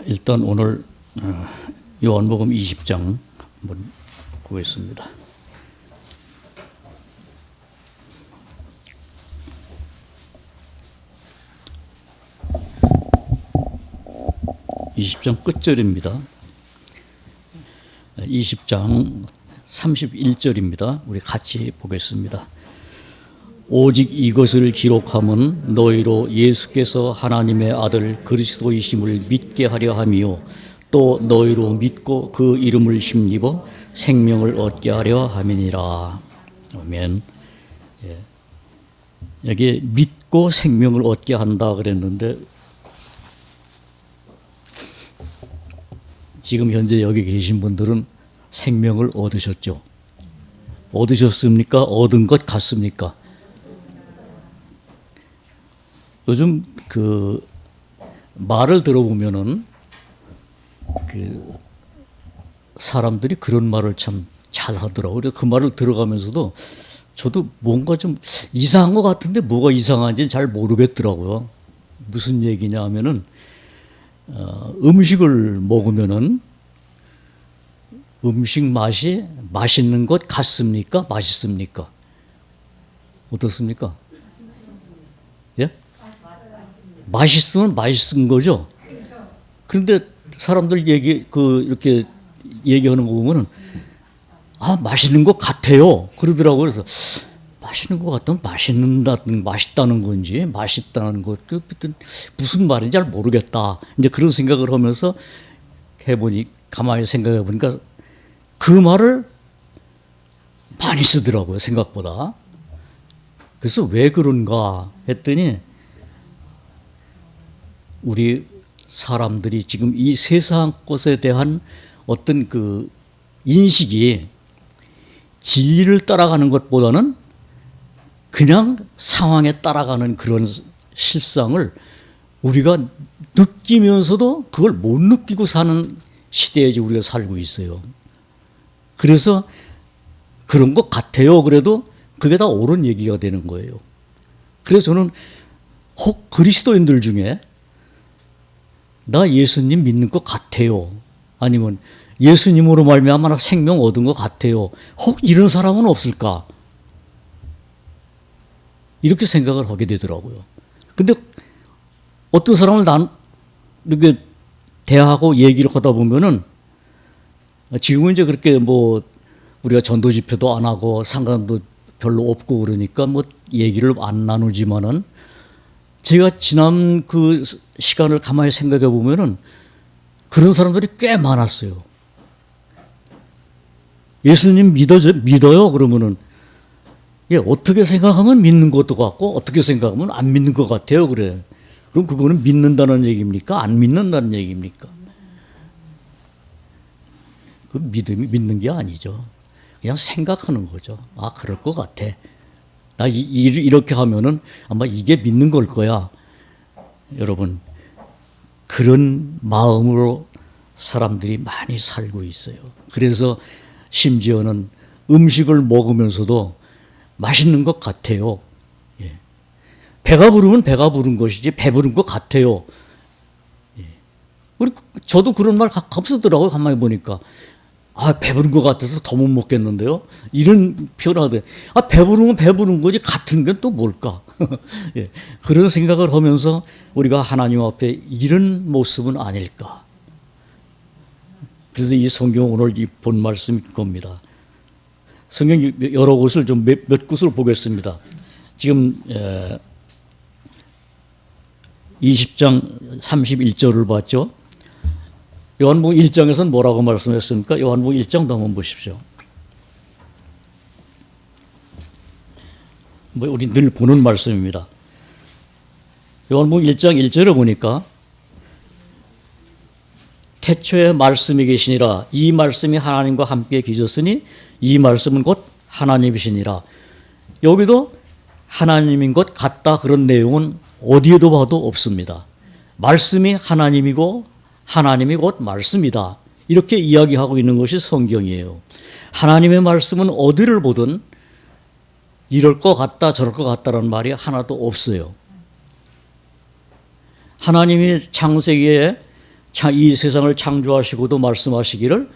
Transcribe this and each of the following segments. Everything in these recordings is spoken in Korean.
일단 오늘 요한복음 20장 한번 보겠습니다. (20장) 끝절입니다. 20장 31절입니다. 우리 같이 보겠습니다. 오직 이것을 기록함은 너희로 예수께서 하나님의 아들 그리스도이심을 믿게 하려 함이요 또 너희로 믿고 그 이름을 힘입어 생명을 얻게 하려 함이니라. 아멘. 예. 여기 믿고 생명을 얻게 한다 그랬는데 지금 현재 여기 계신 분들은 생명을 얻으셨죠? 얻으셨습니까? 얻은 것 같습니까? 요즘 그 말을 들어보면은 그 사람들이 그런 말을 참 잘하더라고요. 그래서 그 말을 들어가면서도 저도 뭔가 좀 이상한 것 같은데 뭐가 이상한지는 잘 모르겠더라고요. 무슨 얘기냐 하면은 음식을 먹으면은 음식 맛이 맛있는 것 같습니까? 맛있습니까? 어떻습니까? 예? 맛있으면 맛있은 거죠. 그런데 사람들 이렇게 얘기하는 거 보면은 맛있는 것 같아요. 그러더라고요. 그래서 맛있는 것 같다면 맛있다는 건지 맛있다는 것 무슨 말인지 잘 모르겠다. 이제 그런 생각을 하면서 가만히 생각해 보니까 그 말을 많이 쓰더라고요. 생각보다. 그래서 왜 그런가 했더니 우리 사람들이 지금 이 세상 것에 대한 어떤 그 인식이 진리를 따라가는 것보다는 그냥 상황에 따라가는 그런 실상을 우리가 느끼면서도 그걸 못 느끼고 사는 시대에 우리가 살고 있어요. 그래서 그런 것 같아요. 그래도 그게 다 옳은 얘기가 되는 거예요. 그래서 저는 혹 그리스도인들 중에 나 예수님 믿는 것 같아요. 아니면 예수님으로 말미암아 나 생명 얻은 것 같아요. 혹 이런 사람은 없을까? 이렇게 생각을 하게 되더라고요. 근데 어떤 사람을 이렇게 대하고 얘기를 하다 보면은 지금은 이제 그렇게 뭐 우리가 전도 집회도 안 하고 상관도 별로 없고 그러니까 뭐 얘기를 안 나누지만은 제가 지난 그 시간을 가만히 생각해 보면은 그런 사람들이 꽤 많았어요. 예수님 믿어요? 그러면은 어떻게 생각하면 믿는 것도 같고 어떻게 생각하면 안 믿는 것 같아요. 그래. 그럼 그거는 믿는다는 얘기입니까? 안 믿는다는 얘기입니까? 그 믿는 게 아니죠. 그냥 생각하는 거죠. 그럴 것 같아. 나 이렇게 하면은 아마 이게 믿는 걸 거야. 여러분, 그런 마음으로 사람들이 많이 살고 있어요. 그래서 심지어는 음식을 먹으면서도 맛있는 것 같아요. 예. 배가 부르면 배가 부른 것이지 배부른 것 같아요. 예. 저도 그런 말 가끔 쓰더라고요. 가만히 보니까. 배부른 것 같아서 더 못 먹겠는데요. 이런 표현을 하더라고요. 배부르면 배부른 거지 같은 건 또 뭘까? 예. 그런 생각을 하면서 우리가 하나님 앞에 이런 모습은 아닐까. 그래서 이 성경 오늘 이 본 말씀이 그겁니다. 성경 여러 곳을 좀 몇 곳을 보겠습니다. 지금 20장 31절을 봤죠. 요한복음 1장에서는 뭐라고 말씀했습니까? 요한복음 1장 한번 보십시오. 우리 늘 보는 말씀입니다. 요한복음 1장 1절에 보니까 태초에 말씀이 계시니라 이 말씀이 하나님과 함께 계셨으니 이 말씀은 곧 하나님이시니라. 여기도 하나님인 것 같다 그런 내용은 어디에도 봐도 없습니다. 말씀이 하나님이고 하나님이 곧 말씀이다. 이렇게 이야기하고 있는 것이 성경이에요. 하나님의 말씀은 어디를 보든 이럴 것 같다 저럴 것 같다는 말이 하나도 없어요. 하나님이 창세기에 이 세상을 창조하시고도 말씀하시기를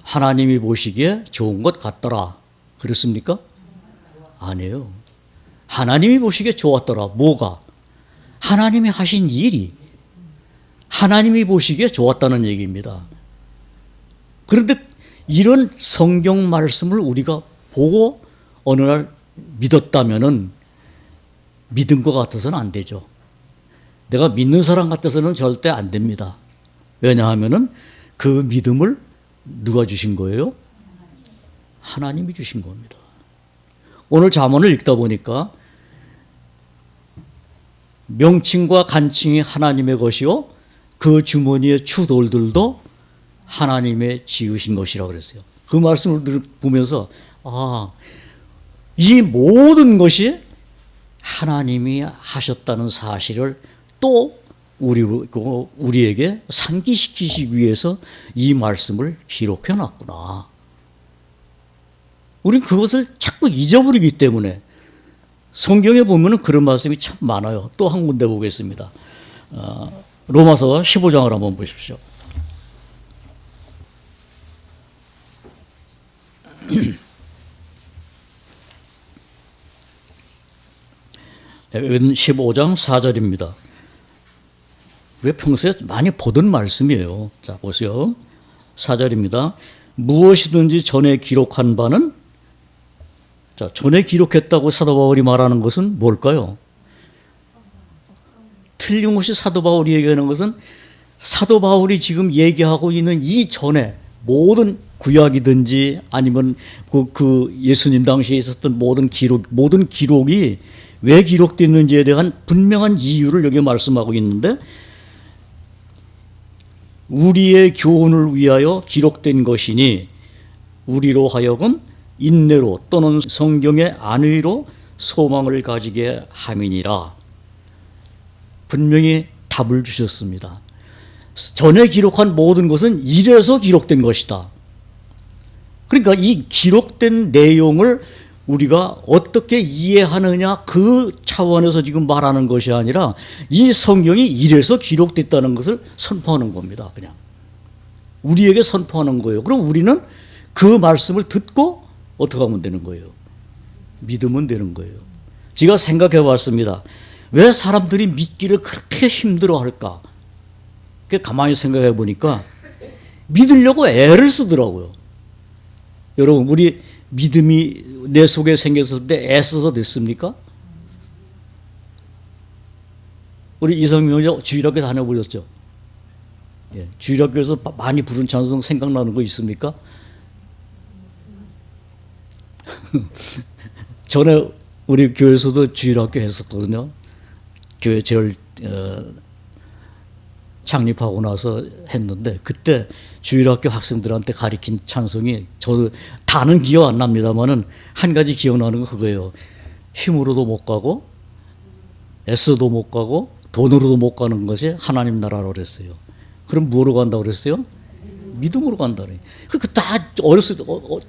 하나님이 보시기에 좋은 것 같더라. 그렇습니까? 아니에요. 하나님이 보시기에 좋았더라. 뭐가? 하나님이 하신 일이 하나님이 보시기에 좋았다는 얘기입니다. 그런데 이런 성경 말씀을 우리가 보고 어느 날 믿었다면은 믿은 것 같아서는 안 되죠. 내가 믿는 사람 같아서는 절대 안 됩니다. 왜냐하면은 그 믿음을 누가 주신 거예요? 하나님이 주신 겁니다. 오늘 잠언을 읽다 보니까 명칭과 간칭이 하나님의 것이요 그 주머니의 추돌들도 하나님의 지으신 것이라고 그랬어요. 그 말씀을 보면서 이 모든 것이 하나님이 하셨다는 사실을 또 우리에게 상기시키시기 위해서 이 말씀을 기록해 놨구나. 우리는 그것을 자꾸 잊어버리기 때문에 성경에 보면 그런 말씀이 참 많아요. 또 한 군데 보겠습니다. 로마서 15장을 한번 보십시오. 여기는 15장 4절입니다. 왜 평소에 많이 보던 말씀이에요. 자, 보세요. 4절입니다. 무엇이든지 전에 기록한 바는, 자, 전에 기록했다고 사도 바울이 말하는 것은 뭘까요? 틀림없이 사도 바울이 얘기하는 것은 사도 바울이 지금 얘기하고 있는 이 전에 모든 구약이든지 아니면 그 예수님 당시에 있었던 모든 기록이 왜 기록됐는지에 대한 분명한 이유를 여기 말씀하고 있는데, 우리의 교훈을 위하여 기록된 것이니 우리로 하여금 인내로 또는 성경의 안의로 소망을 가지게 함이니라. 분명히 답을 주셨습니다. 전에 기록한 모든 것은 이래서 기록된 것이다. 그러니까 이 기록된 내용을 우리가 어떻게 이해하느냐 그 차원에서 지금 말하는 것이 아니라 이 성경이 이래서 기록됐다는 것을 선포하는 겁니다. 그냥 우리에게 선포하는 거예요. 그럼 우리는 그 말씀을 듣고 어떻게 하면 되는 거예요? 믿으면 되는 거예요. 제가 생각해 봤습니다. 왜 사람들이 믿기를 그렇게 힘들어 할까? 가만히 생각해 보니까 믿으려고 애를 쓰더라고요. 여러분, 우리 믿음이 내 속에 생겼을 때 애써서 됐습니까? 우리 이성민 형제 주일학교 다녀보셨죠? 예, 주일학교에서 많이 부른 찬송 생각나는 거 있습니까? 전에 우리 교회에서도 주일학교 했었거든요. 교회 제일 창립하고 나서 했는데, 그때 주일학교 학생들한테 가르친 찬송이 저도 다는 기억 안 납니다만은 한 가지 기억나는 건 그거예요. 힘으로도 못 가고 애써도 못 가고 돈으로도 못 가는 것이 하나님 나라라고 그랬어요. 그럼 뭐로 간다고 그랬어요? 믿음으로 간다네. 그 다 어렸을 때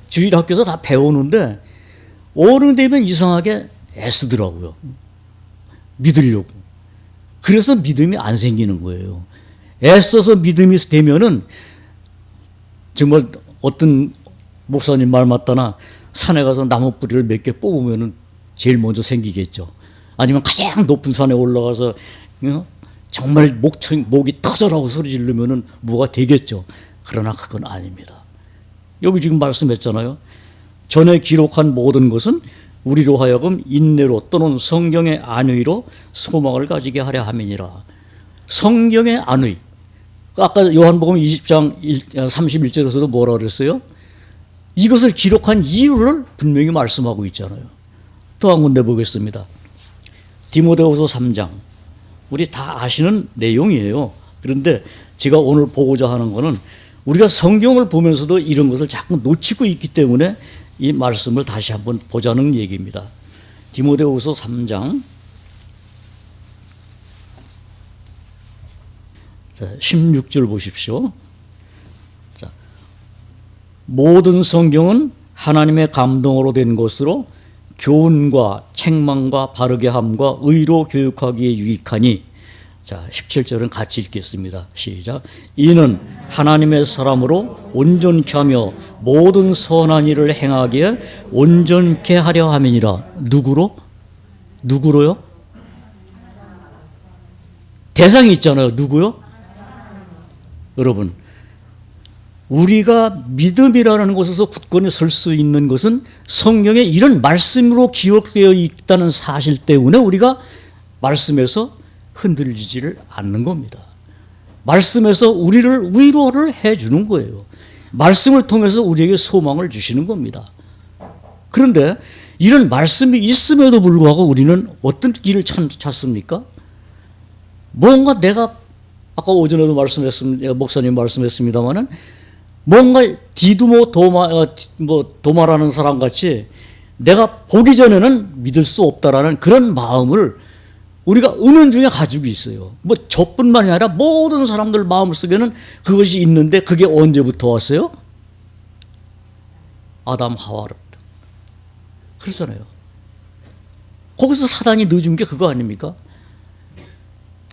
주일학교에서 다 배우는데 어른 되면 이상하게 애쓰더라고요. 믿으려고. 그래서 믿음이 안 생기는 거예요. 애써서 믿음이 되면은 정말 어떤 목사님 말 맞다나 산에 가서 나무 뿌리를 몇 개 뽑으면은 제일 먼저 생기겠죠. 아니면 가장 높은 산에 올라가서 정말 목이 터져라고 소리 지르면은 뭐가 되겠죠. 그러나 그건 아닙니다. 여기 지금 말씀했잖아요. 전에 기록한 모든 것은 우리로 하여금 인내로 또는 성경의 안의로 소망을 가지게 하려 함이니라. 성경의 안의. 아까 요한복음 20장 31절에서도 뭐라 그랬어요? 이것을 기록한 이유를 분명히 말씀하고 있잖아요. 또 한 군데 보겠습니다. 디모데후서 3장. 우리 다 아시는 내용이에요. 그런데 제가 오늘 보고자 하는 것은 우리가 성경을 보면서도 이런 것을 자꾸 놓치고 있기 때문에 이 말씀을 다시 한번 보자는 얘기입니다. 디모데후서 3장 16절 보십시오. 자, 모든 성경은 하나님의 감동으로 된 것으로 교훈과 책망과 바르게 함과 의로 교육하기에 유익하니 자, 17절은 같이 읽겠습니다. 시작. 이는 하나님의 사람으로 온전케 하며 모든 선한 일을 행하기에 온전케 하려 함이니라. 누구로? 누구로요? 대상이 있잖아요. 누구요? 여러분, 우리가 믿음이라는 곳에서 굳건히 설 수 있는 것은 성경에 이런 말씀으로 기록되어 있다는 사실 때문에 우리가 말씀에서 흔들리지를 않는 겁니다. 말씀에서 우리를 위로를 해주는 거예요. 말씀을 통해서 우리에게 소망을 주시는 겁니다. 그런데 이런 말씀이 있음에도 불구하고 우리는 어떤 길을 찾습니까? 뭔가 내가 아까 오전에도 말씀했습니다. 목사님 말씀했습니다마는 뭔가 디두모 도마라는 사람 같이 내가 보기 전에는 믿을 수 없다라는 그런 마음을 우리가 은연중에 가지고 있어요. 뭐 저뿐만이 아니라 모든 사람들 마음속에는 그것이 있는데 그게 언제부터 왔어요? 아담 하와로부터. 그렇잖아요. 거기서 사단이 넣어준 게 그거 아닙니까?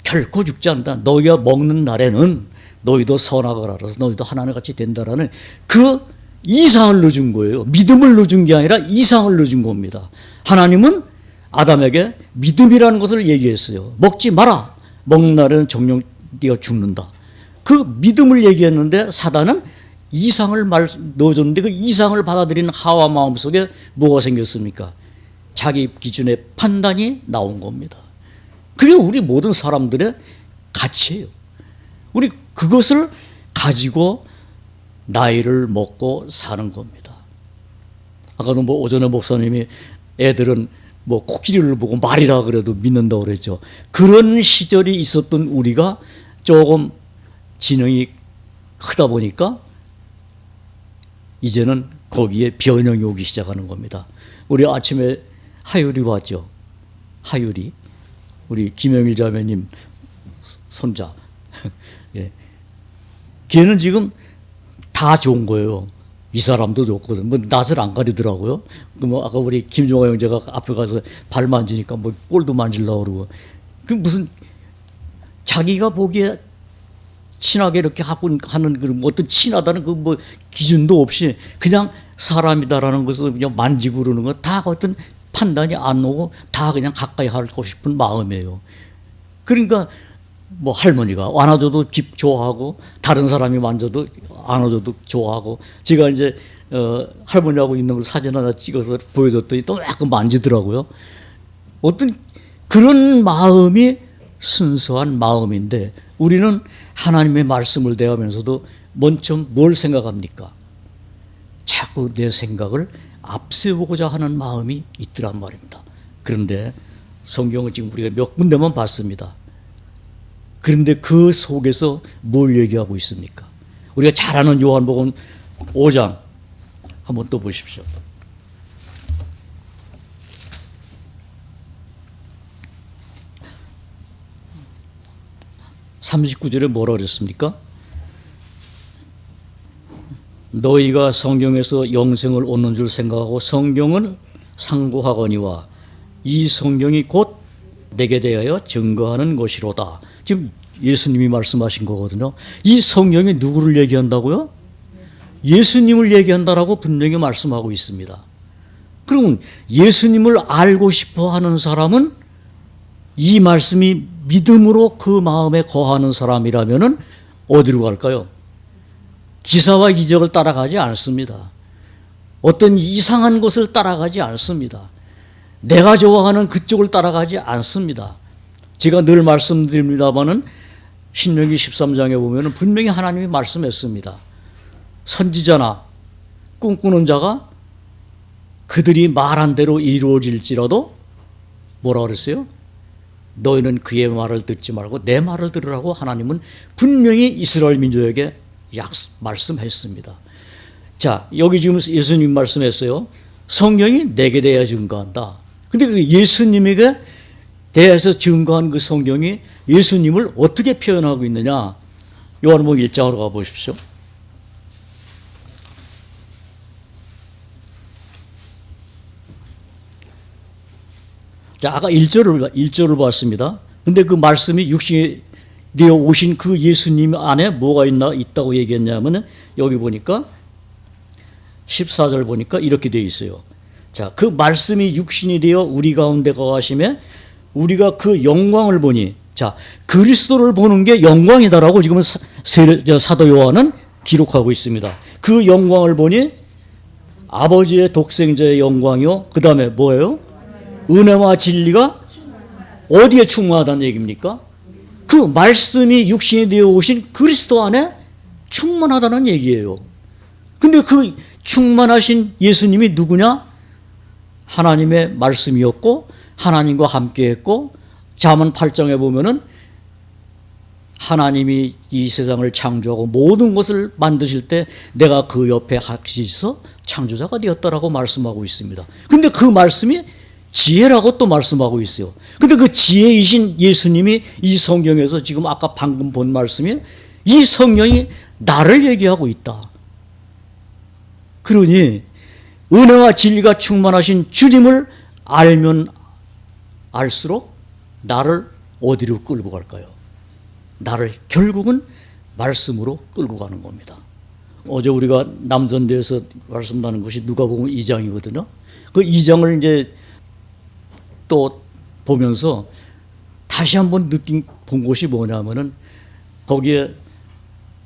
결코 죽지 않는다. 너희가 먹는 날에는 너희도 선악을 알아서 너희도 하나님같이 된다라는 그 이상을 넣어준 거예요. 믿음을 넣어준 게 아니라 이상을 넣어준 겁니다. 하나님은 아담에게 믿음이라는 것을 얘기했어요. 먹지 마라. 먹는 날에는 정령 네가 죽는다. 그 믿음을 얘기했는데 사단은 이상을 넣어줬는데 그 이상을 받아들이는 하와 마음속에 뭐가 생겼습니까? 자기 기준의 판단이 나온 겁니다. 그게 우리 모든 사람들의 가치예요. 우리 그것을 가지고 나이를 먹고 사는 겁니다. 아까도 뭐 오전에 목사님이 애들은 뭐 코끼리를 보고 말이라 그래도 믿는다고 그랬죠. 그런 시절이 있었던 우리가 조금 지능이 크다 보니까 이제는 거기에 변형이 오기 시작하는 겁니다. 우리 아침에 하율이 왔죠. 하율이. 우리 김영일 자매님 손자. 예. 걔는 지금 다 좋은 거예요. 이 사람도 좋거든. 뭐 낯을 안 가리더라고요. 뭐 아까 우리 김종화 형제가 앞에 가서 발 만지니까 뭐 꼴도 만질라고 그러고. 그 무슨 자기가 보기에 친하게 이렇게 하는 그 어떤 친하다는 그 뭐 기준도 없이 그냥 사람이다라는 것을 그냥 만지고 그러는 거 다 어떤 판단이 안 오고 다 그냥 가까이 하고 싶은 마음이에요. 그러니까 뭐 할머니가 안아줘도 좋아하고 다른 사람이 만져도 안아줘도 좋아하고 제가 이제 할머니하고 있는 걸 사진 하나 찍어서 보여줬더니 또 약간 만지더라고요. 어떤 그런 마음이 순수한 마음인데 우리는 하나님의 말씀을 대하면서도 먼저 뭘 생각합니까? 자꾸 내 생각을 앞세우고자 하는 마음이 있더란 말입니다. 그런데 성경은 지금 우리가 몇 군데만 봤습니다. 그런데 그 속에서 뭘 얘기하고 있습니까? 우리가 잘 아는 요한복음 5장 한번 또 보십시오. 39절에 뭐라 그랬습니까? 너희가 성경에서 영생을 얻는 줄 생각하고 성경을 상고하거니와 이 성경이 곧 내게 대하여 증거하는 것이로다. 지금 예수님이 말씀하신 거거든요. 이 성경이 누구를 얘기한다고요? 예수님을 얘기한다라고 분명히 말씀하고 있습니다. 그러면 예수님을 알고 싶어 하는 사람은 이 말씀이 믿음으로 그 마음에 거하는 사람이라면 어디로 갈까요? 기사와 이적을 따라가지 않습니다. 어떤 이상한 것을 따라가지 않습니다. 내가 좋아하는 그쪽을 따라가지 않습니다. 제가 늘 말씀드립니다마는 신명기 13장에 보면 분명히 하나님이 말씀했습니다. 선지자나 꿈꾸는 자가 그들이 말한 대로 이루어질지라도 뭐라 그랬어요? 너희는 그의 말을 듣지 말고 내 말을 들으라고 하나님은 분명히 이스라엘 민족에게 말씀했습니다. 자, 여기 지금 예수님 말씀했어요. 성경이 내게 대하여 증거한다. 근데 그 예수님에게 대해서 증거한 그 성경이 예수님을 어떻게 표현하고 있느냐? 요한복음 1장으로 가보십시오. 자, 아까 1절을 봤습니다. 근데 그 말씀이 육신이 되어 오신 그 예수님 안에 뭐가 있다고 얘기했냐면 여기 보니까 14절 보니까 이렇게 되어 있어요. 자, 그 말씀이 육신이 되어 우리 가운데 거하심에 우리가 그 영광을 보니, 자, 그리스도를 보는 게 영광이다라고 지금 사도 요한은 기록하고 있습니다. 그 영광을 보니 아버지의 독생자의 영광이요. 그 다음에 뭐예요? 은혜와 진리가 어디에 충만하다는 얘기입니까? 그 말씀이 육신이 되어 오신 그리스도 안에 충만하다는 얘기예요. 근데 그 충만하신 예수님이 누구냐? 하나님의 말씀이었고 하나님과 함께했고, 잠언 8장에 보면은 하나님이 이 세상을 창조하고 모든 것을 만드실 때 내가 그 옆에 같이 있어 창조자가 되었다라고 말씀하고 있습니다. 근데 그 말씀이 지혜라고 또 말씀하고 있어요. 근데 그 지혜이신 예수님이 이 성경에서 지금 아까 방금 본 말씀이 이 성경이 나를 얘기하고 있다. 그러니 은혜와 진리가 충만하신 주님을 알면 알수록 나를 어디로 끌고 갈까요? 나를 결국은 말씀으로 끌고 가는 겁니다. 어제 우리가 남선대에서 말씀 나눈 것이 누가복음 2장이거든요. 그 2장을 이제 또 보면서 다시 한번 본 것이 뭐냐면은 거기에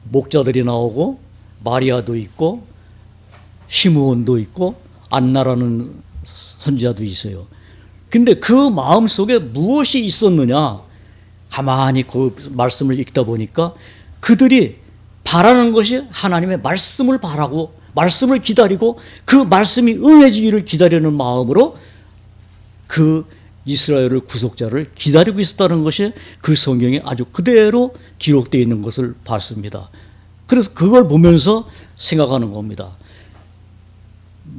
목자들이 나오고 마리아도 있고 시므온도 있고 안나라는 선지자도 있어요. 근데 그 마음 속에 무엇이 있었느냐? 가만히 그 말씀을 읽다 보니까 그들이 바라는 것이 하나님의 말씀을 바라고 말씀을 기다리고 그 말씀이 응해지기를 기다리는 마음으로 그 이스라엘의 구속자를 기다리고 있었다는 것이 그 성경에 아주 그대로 기록되어 있는 것을 봤습니다. 그래서 그걸 보면서 생각하는 겁니다.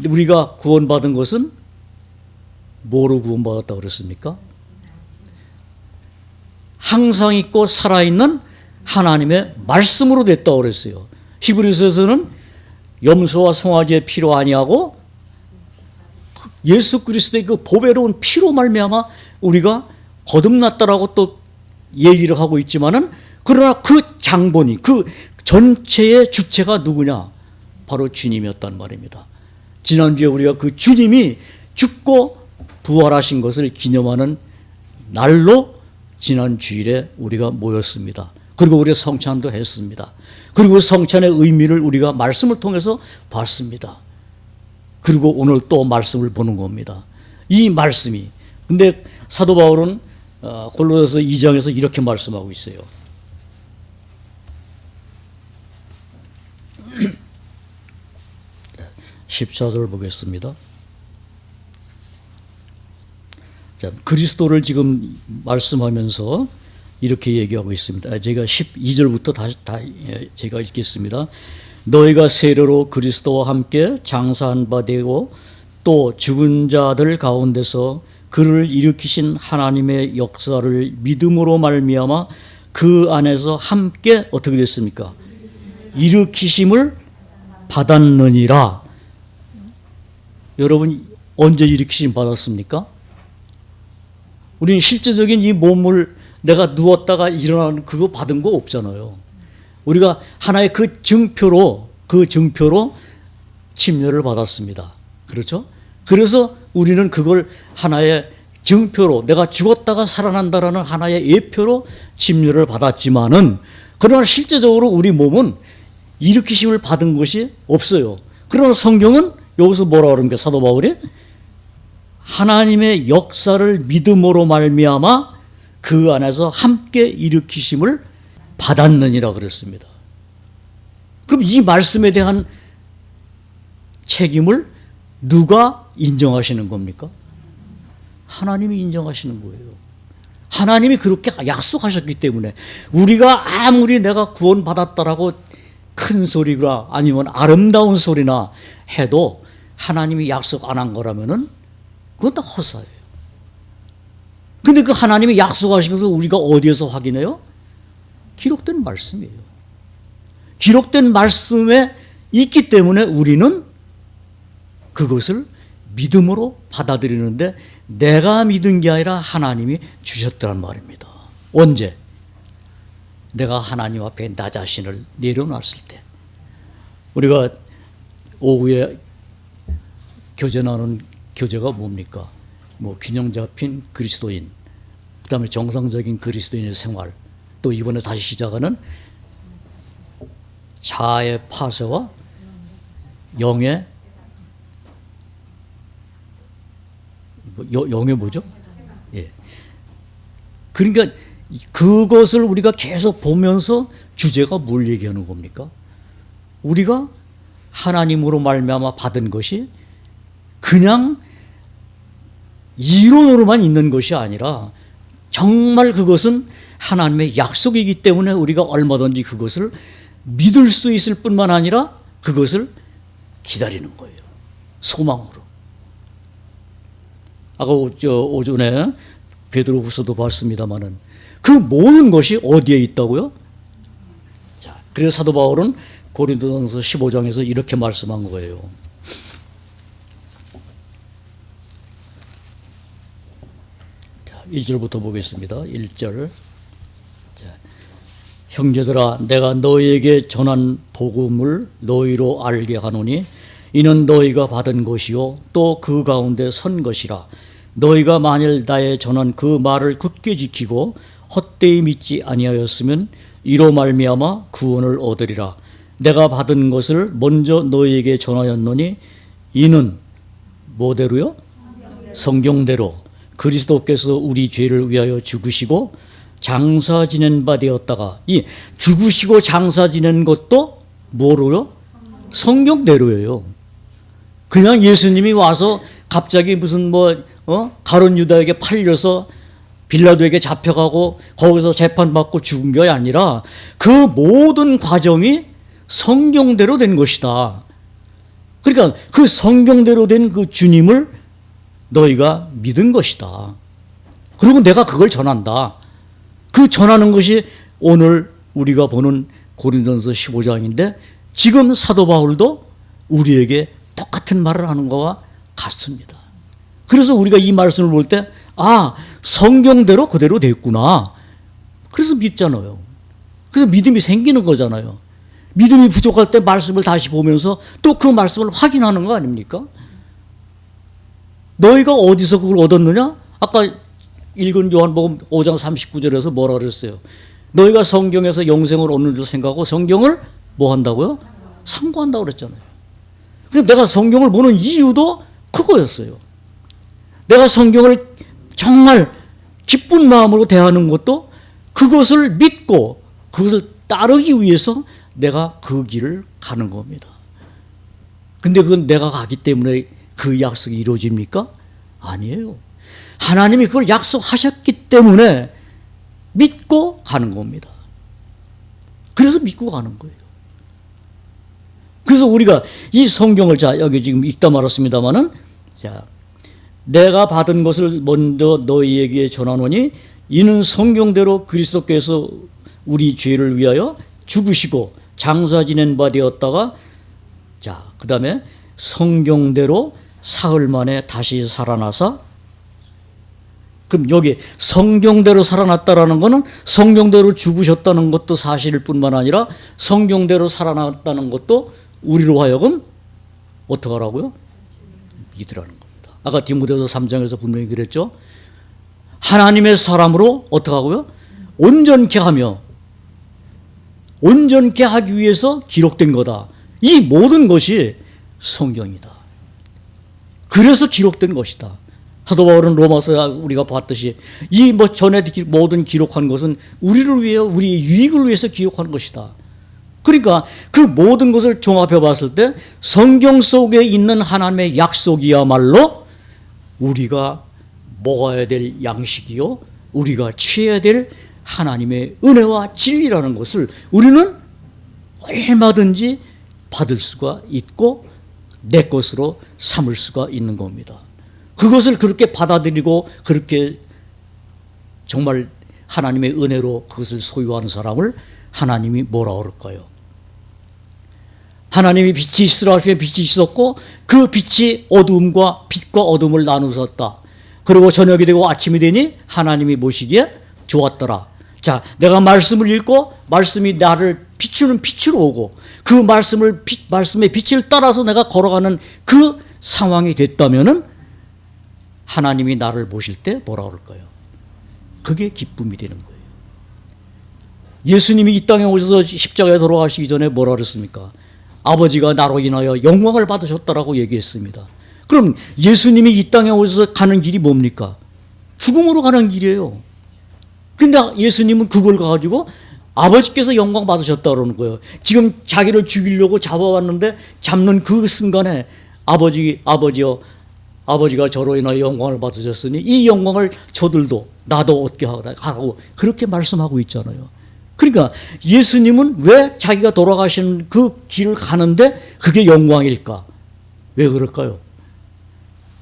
우리가 구원받은 것은 뭐로 구원받았다고 그랬습니까? 항상 있고 살아있는 하나님의 말씀으로 됐다고 그랬어요. 히브리서에서는 염소와 송아지의 피로 아니하고 예수 그리스도의 그 보배로운 피로 말미암아 우리가 거듭났다라고 또 얘기를 하고 있지만은, 그러나 그 장본이 그 전체의 주체가 누구냐? 바로 주님이었단 말입니다. 지난주에 우리가 그 주님이 죽고 부활하신 것을 기념하는 날로 지난 주일에 우리가 모였습니다. 그리고 우리가 성찬도 했습니다. 그리고 성찬의 의미를 우리가 말씀을 통해서 봤습니다. 그리고 오늘 또 말씀을 보는 겁니다. 이 말씀이, 근데 사도 바울은 골로새서 2장에서 이렇게 말씀하고 있어요. (14절) 보겠습니다. 자, 그리스도를 지금 말씀하면서 이렇게 얘기하고 있습니다. 제가 12절부터 다시 제가 읽겠습니다. 너희가 세례로 그리스도와 함께 장사한 바 되고 또 죽은 자들 가운데서 그를 일으키신 하나님의 역사를 믿음으로 말미암아 그 안에서 함께 어떻게 됐습니까? 일으키심을 받았느니라. 여러분 언제 일으키심 받았습니까? 우리는 실제적인 이 몸을 내가 누웠다가 일어나는 그거 받은 거 없잖아요. 우리가 하나의 그 증표로 침례를 받았습니다. 그렇죠? 그래서 우리는 그걸 하나의 증표로, 내가 죽었다가 살아난다라는 하나의 예표로 침례를 받았지만은, 그러나 실제적으로 우리 몸은 일으키심을 받은 것이 없어요. 그러나 성경은 여기서 뭐라 그럽니까? 사도 바울이 하나님의 역사를 믿음으로 말미암아 그 안에서 함께 일으키심을 받았느니라 그랬습니다. 그럼 이 말씀에 대한 책임을 누가 인정하시는 겁니까? 하나님이 인정하시는 거예요. 하나님이 그렇게 약속하셨기 때문에 우리가 아무리 내가 구원받았다라고 큰 소리가 아니면 아름다운 소리나 해도 하나님이 약속 안 한 거라면은 그건 다 허사예요. 근데 그 하나님이 약속하신 것을 우리가 어디에서 확인해요? 기록된 말씀이에요. 기록된 말씀에 있기 때문에 우리는 그것을 믿음으로 받아들이는데, 내가 믿은 게 아니라 하나님이 주셨다는 말입니다. 언제? 내가 하나님 앞에 나 자신을 내려놨을 때. 우리가 오후에 교제나는 교제가 뭡니까? 뭐 균형 잡힌 그리스도인, 그 다음에 정상적인 그리스도인의 생활, 또 이번에 다시 시작하는 자아의 파쇄와 영의 영의 뭐죠? 예. 그러니까 그것을 우리가 계속 보면서 주제가 뭘 얘기하는 겁니까? 우리가 하나님으로 말미암아 받은 것이 그냥 이론으로만 있는 것이 아니라 정말 그것은 하나님의 약속이기 때문에 우리가 얼마든지 그것을 믿을 수 있을 뿐만 아니라 그것을 기다리는 거예요. 소망으로. 아까 오전에 베드로후서도 봤습니다마는 그 모든 것이 어디에 있다고요? 자, 그래서 사도 바울은 고린도전서 15장에서 이렇게 말씀한 거예요. 자, 1절부터 보겠습니다. 1절. 자, 형제들아, 내가 너희에게 전한 복음을 너희로 알게 하노니 이는 너희가 받은 것이요 또 그 가운데 선 것이라. 너희가 만일 나의 전한 그 말을 굳게 지키고 헛되이 믿지 아니하였으면 이로 말미암아 구원을 얻으리라. 내가 받은 것을 먼저 너희에게 전하였노니 이는 뭐대로요? 성경대로 그리스도께서 우리 죄를 위하여 죽으시고 장사 지낸 바 되었다가, 이 죽으시고 장사 지낸 것도 뭐로요? 성경대로예요. 그냥 예수님이 와서 갑자기 무슨 가룟 유다에게 팔려서 빌라도에게 잡혀가고 거기서 재판받고 죽은 게 아니라 그 모든 과정이 성경대로 된 것이다. 그러니까 그 성경대로 된 그 주님을 너희가 믿은 것이다. 그리고 내가 그걸 전한다. 그 전하는 것이 오늘 우리가 보는 고린도전서 15장인데 지금 사도 바울도 우리에게 똑같은 말을 하는 것과 같습니다. 그래서 우리가 이 말씀을 볼 때 성경대로 그대로 됐구나. 그래서 믿잖아요. 그래서 믿음이 생기는 거잖아요. 믿음이 부족할 때 말씀을 다시 보면서 또 그 말씀을 확인하는 거 아닙니까? 너희가 어디서 그걸 얻었느냐? 아까 읽은 요한복음 5장 39절에서 뭐라 그랬어요? 너희가 성경에서 영생을 얻는 줄 생각하고 성경을 뭐 한다고요? 상고한다고 그랬잖아요. 그래서 내가 성경을 보는 이유도 그거였어요. 내가 성경을 정말 기쁜 마음으로 대하는 것도 그것을 믿고 그것을 따르기 위해서 내가 그 길을 가는 겁니다. 근데 그건 내가 가기 때문에 그 약속이 이루어집니까? 아니에요. 하나님이 그걸 약속하셨기 때문에 믿고 가는 겁니다. 그래서 믿고 가는 거예요. 그래서 우리가 이 성경을 여기 지금 읽다 말았습니다마는 내가 받은 것을 먼저 너희에게 전하노니 이는 성경대로 그리스도께서 우리 죄를 위하여 죽으시고 장사 지낸 바 되었다가 그 다음에 성경대로 사흘 만에 다시 살아나사. 그럼 여기 성경대로 살아났다라는 것은 성경대로 죽으셨다는 것도 사실일 뿐만 아니라 성경대로 살아났다는 것도 우리로 하여금 어떻게 하라고요? 믿으라는 겁니다. 아까 디모데후서 3장에서 분명히 그랬죠. 하나님의 사람으로 어떻게 하고요? 온전케 하며 온전케 하기 위해서 기록된 거다. 이 모든 것이 성경이다. 그래서 기록된 것이다. 사도 바울은 로마서 우리가 봤듯이 이 전에 모든 기록한 것은 우리를 위해 우리의 유익을 위해서 기록한 것이다. 그러니까 그 모든 것을 종합해 봤을 때 성경 속에 있는 하나님의 약속이야말로 우리가 먹어야 될 양식이요 우리가 취해야 될 하나님의 은혜와 진리라는 것을 우리는 얼마든지 받을 수가 있고 내 것으로 삼을 수가 있는 겁니다. 그것을 그렇게 받아들이고 그렇게 정말 하나님의 은혜로 그것을 소유하는 사람을 하나님이 뭐라 그럴까요? 하나님이 빛이 있으라 하시에 빛이 있었고 그 빛이 어두움과 빛과 어둠을 나누셨다. 그리고 저녁이 되고 아침이 되니 하나님이 보시기에 좋았더라. 자, 내가 말씀을 읽고 말씀이 나를 비추는 빛으로 오고 그 말씀의 빛을 따라서 내가 걸어가는 그 상황이 됐다면은 하나님이 나를 보실 때 뭐라 그럴까요? 그게 기쁨이 되는 거예요. 예수님이 이 땅에 오셔서 십자가에 돌아가시기 전에 뭐라 그랬습니까? 아버지가 나로 인하여 영광을 받으셨다라고 얘기했습니다. 그럼 예수님이 이 땅에 오셔서 가는 길이 뭡니까? 죽음으로 가는 길이에요. 근데 예수님은 그걸 가지고 아버지께서 영광 받으셨다 그러는 거예요. 지금 자기를 죽이려고 잡아왔는데 잡는 그 순간에 아버지가 저로 인하여 영광을 받으셨으니 이 영광을 저들도 나도 얻게 하고 그렇게 말씀하고 있잖아요. 그러니까 예수님은 왜 자기가 돌아가시는 그 길을 가는데 그게 영광일까? 왜 그럴까요?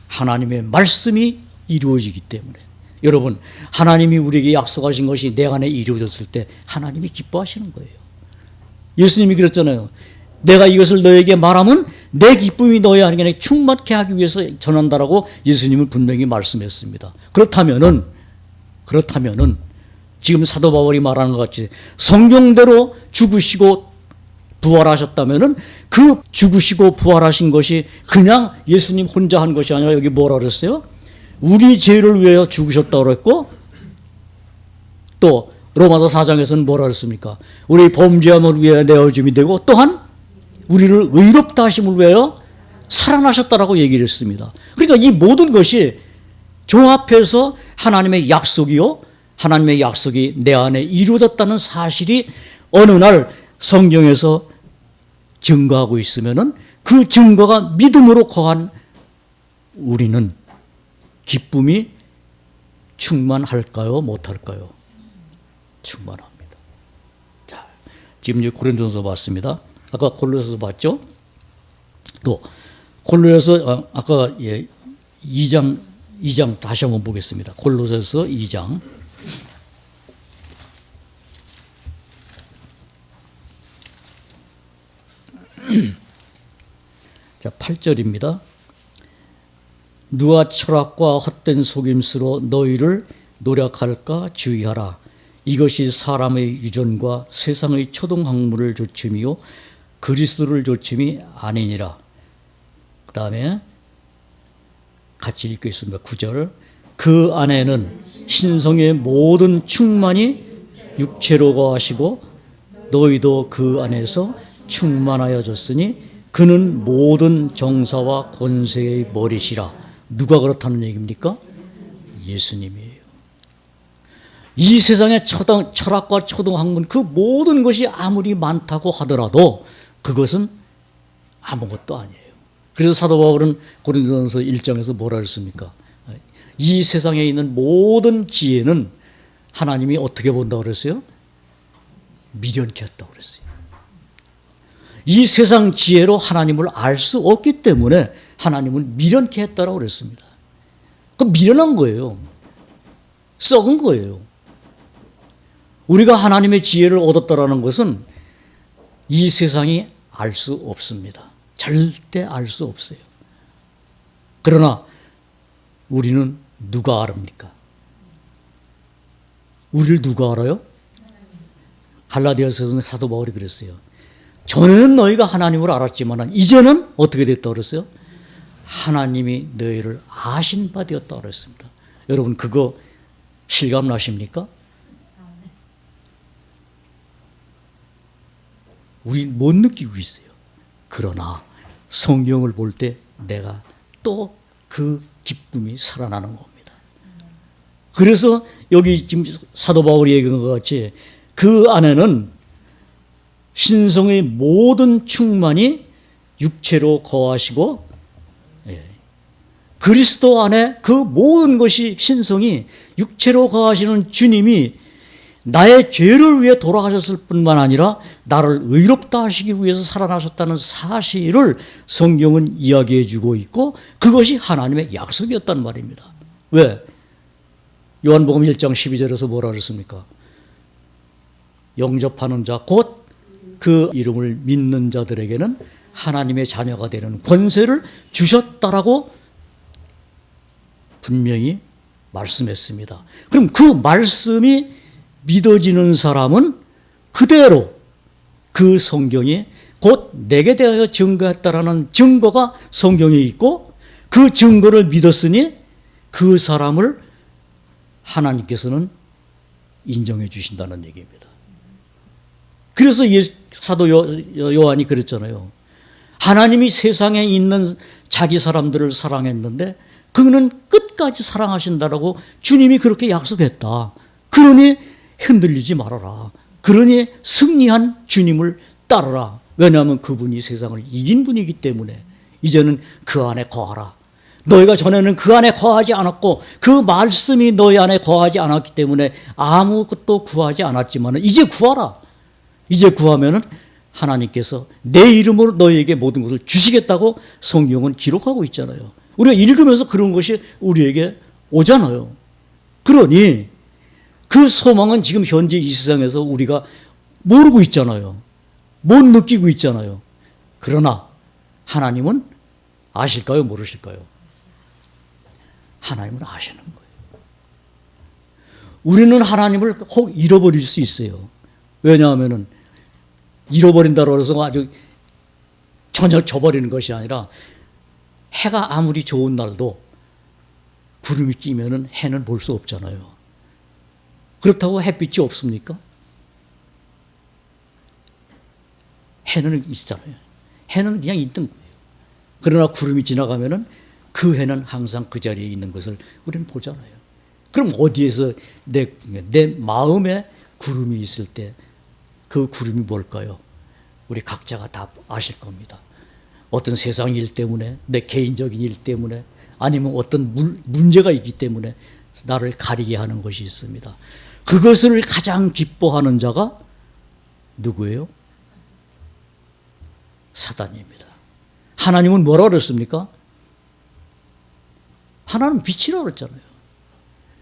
하나님의 말씀이 이루어지기 때문에. 여러분, 하나님이 우리에게 약속하신 것이 내 안에 이루어졌을 때 하나님이 기뻐하시는 거예요. 예수님이 그랬잖아요. 내가 이것을 너에게 말하면 내 기쁨이 너희 안에 충만케 하기 위해서 전한다라고 예수님은 분명히 말씀했습니다. 그렇다면은 지금 사도 바울이 말하는 것 같이 성경대로 죽으시고 부활하셨다면은 그 죽으시고 부활하신 것이 그냥 예수님 혼자 한 것이 아니라 여기 뭐라 그랬어요? 우리 죄를 위하여 죽으셨다고 그랬고 또 로마서 4장에서는 뭐라 그랬습니까? 우리 범죄함을 위하여 내어줌이 되고 또한 우리를 의롭다 하심을 위하여 살아나셨다라고 얘기를 했습니다. 그러니까 이 모든 것이 종합해서 하나님의 약속이요, 하나님의 약속이 내 안에 이루어졌다는 사실이 어느 날 성경에서 증거하고 있으면은 그 증거가 믿음으로 거한 우리는 기쁨이 충만할까요? 못할까요? 충만합니다. 자, 지금 고린도서 봤습니다. 아까 골로새서 봤죠? 또 골로새서 아까 2장 다시 한번 보겠습니다. 골로새서 2장. 자, 8절입니다. 누가 철학과 헛된 속임수로 너희를 노력할까 주의하라. 이것이 사람의 유전과 세상의 초등학문을 조침이요 그리스도를 조침이 아니니라. 그 다음에 같이 읽겠습니다. 9절. 그 안에는 신성의 모든 충만이 육체로 거하시고 너희도 그 안에서 충만하여졌으니 그는 모든 정사와 권세의 머리시라. 누가 그렇다는 얘기입니까? 예수님이에요. 이 세상의 철학과 초등학문 그 모든 것이 아무리 많다고 하더라도 그것은 아무것도 아니에요. 그래서 사도 바울은 고린도전서 1장에서 뭐라 했습니까? 이 세상에 있는 모든 지혜는 하나님이 어떻게 본다고 그랬어요? 미련케 했다고 그랬어요. 이 세상 지혜로 하나님을 알 수 없기 때문에 하나님은 미련케 했다라고 그랬습니다. 그 미련한 거예요. 썩은 거예요. 우리가 하나님의 지혜를 얻었다라는 것은 이 세상이 알 수 없습니다. 절대 알 수 없어요. 그러나 우리는 누가 아릅니까? 우리를 누가 알아요? 갈라디아서는 사도 바울이 그랬어요. 전에는 너희가 하나님을 알았지만 이제는 어떻게 됐다고 그랬어요? 하나님이 너희를 아신 바 되었다고 그랬습니다. 여러분 그거 실감 나십니까? 우리 못 느끼고 있어요. 그러나 성경을 볼 때 내가 또 그 기쁨이 살아나는 겁니다. 그래서 여기 지금 사도 바울이 얘기한 것 같이 그 안에는 신성의 모든 충만이 육체로 거하시고 그리스도 안에 그 모든 것이 신성이 육체로 거하시는 주님이 나의 죄를 위해 돌아가셨을 뿐만 아니라 나를 의롭다 하시기 위해서 살아나셨다는 사실을 성경은 이야기해 주고 있고 그것이 하나님의 약속이었단 말입니다. 왜? 요한복음 1장 12절에서 뭐라 그랬습니까? 영접하는 자 곧 그 이름을 믿는 자들에게는 하나님의 자녀가 되는 권세를 주셨다라고 분명히 말씀했습니다. 그럼 그 말씀이 믿어지는 사람은 그대로 그 성경이 곧 내게 대하여 증거했다라는 증거가 성경에 있고 그 증거를 믿었으니 그 사람을 하나님께서는 인정해 주신다는 얘기입니다. 그래서 사도 요한이 그랬잖아요. 하나님이 세상에 있는 자기 사람들을 사랑했는데 그는 끝까지 사랑하신다라고 주님이 그렇게 약속했다. 그러니 흔들리지 말아라. 그러니 승리한 주님을 따르라. 왜냐하면 그분이 세상을 이긴 분이기 때문에 이제는 그 안에 거하라. 너희가 전에는 그 안에 거하지 않았고 그 말씀이 너희 안에 거하지 않았기 때문에 아무것도 구하지 않았지만 이제 구하라. 이제 구하면은 하나님께서 내 이름으로 너희에게 모든 것을 주시겠다고 성경은 기록하고 있잖아요. 우리가 읽으면서 그런 것이 우리에게 오잖아요. 그러니 그 소망은 지금 현재 이 세상에서 우리가 모르고 있잖아요. 못 느끼고 있잖아요. 그러나 하나님은 아실까요? 모르실까요? 하나님은 아시는 거예요. 우리는 하나님을 혹 잃어버릴 수 있어요. 왜냐하면은 잃어버린다고 해서 아주 전혀 져버리는 것이 아니라 해가 아무리 좋은 날도 구름이 끼면은 해는 볼 수 없잖아요. 그렇다고 햇빛이 없습니까? 해는 있잖아요. 해는 그냥 있는 거예요. 그러나 구름이 지나가면은 그 해는 항상 그 자리에 있는 것을 우리는 보잖아요. 그럼 어디에서 내 마음에 구름이 있을 때 그 구름이 뭘까요? 우리 각자가 다 아실 겁니다. 어떤 세상 일 때문에, 내 개인적인 일 때문에, 아니면 어떤 문제가 있기 때문에 나를 가리게 하는 것이 있습니다. 그것을 가장 기뻐하는 자가 누구예요? 사단입니다. 하나님은 뭐라고 그랬습니까? 하나님 빛이라고 그랬잖아요.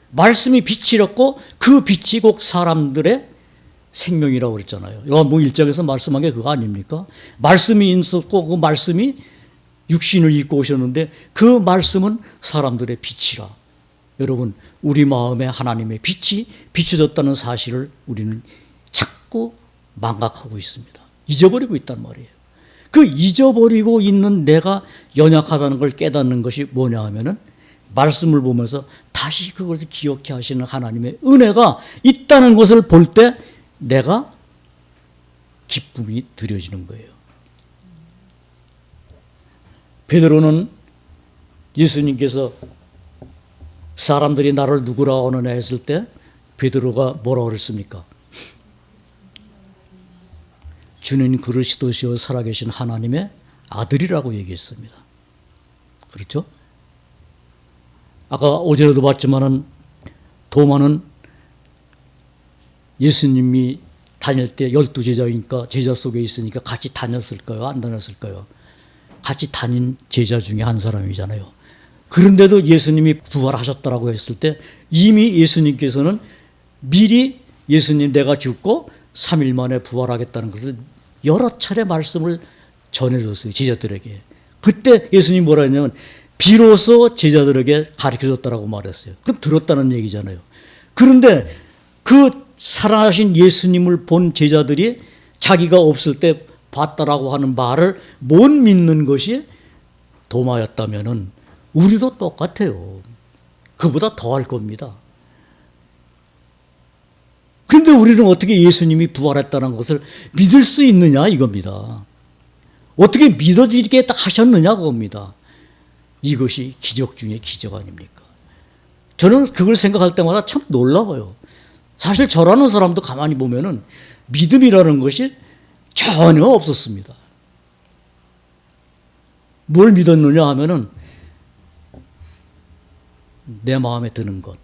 말씀이 빛이었고 그 빛이 곧 사람들의 생명이라고 그랬잖아요. 요한복음 1장에서 말씀한 게 그거 아닙니까? 말씀이 있었고 그 말씀이 육신을 입고 오셨는데 그 말씀은 사람들의 빛이라. 여러분, 우리 마음에 하나님의 빛이 비춰졌다는 사실을 우리는 자꾸 망각하고 있습니다. 잊어버리고 있단 말이에요. 그 잊어버리고 있는 내가 연약하다는 걸 깨닫는 것이 뭐냐 하면은 말씀을 보면서 다시 그것을 기억해 하시는 하나님의 은혜가 있다는 것을 볼 때 내가 기쁨이 드려지는 거예요. 베드로는 예수님께서 사람들이 나를 누구라 하느냐 했을 때 베드로가 뭐라고 그랬습니까? 주는 그리스도시요 살아계신 하나님의 아들이라고 얘기했습니다. 그렇죠? 아까 오전에도 봤지만은 도마는 예수님이 다닐 때 12제자니까 제자 속에 있으니까 같이 다녔을까요? 안 다녔을까요? 같이 다닌 제자 중에 한 사람이잖아요. 그런데도 예수님이 부활하셨다라고 했을 때 이미 예수님께서는 미리 예수님 내가 죽고 3일 만에 부활하겠다는 것을 여러 차례 말씀을 전해줬어요. 제자들에게. 그때 예수님이 뭐라 했냐면 비로소 제자들에게 가르쳐줬다라고 말했어요. 그럼 들었다는 얘기잖아요. 그런데 그 살아나신 예수님을 본 제자들이 자기가 없을 때 봤다라고 하는 말을 못 믿는 것이 도마였다면은 우리도 똑같아요. 그보다 더 할 겁니다. 그런데 우리는 어떻게 예수님이 부활했다는 것을 믿을 수 있느냐 이겁니다. 어떻게 믿어지게 하셨느냐 그겁니다. 이것이 기적 중에 기적 아닙니까? 저는 그걸 생각할 때마다 참 놀라워요. 사실 저라는 사람도 가만히 보면은 믿음이라는 것이 전혀 없었습니다. 뭘 믿었느냐 하면은 내 마음에 드는 것,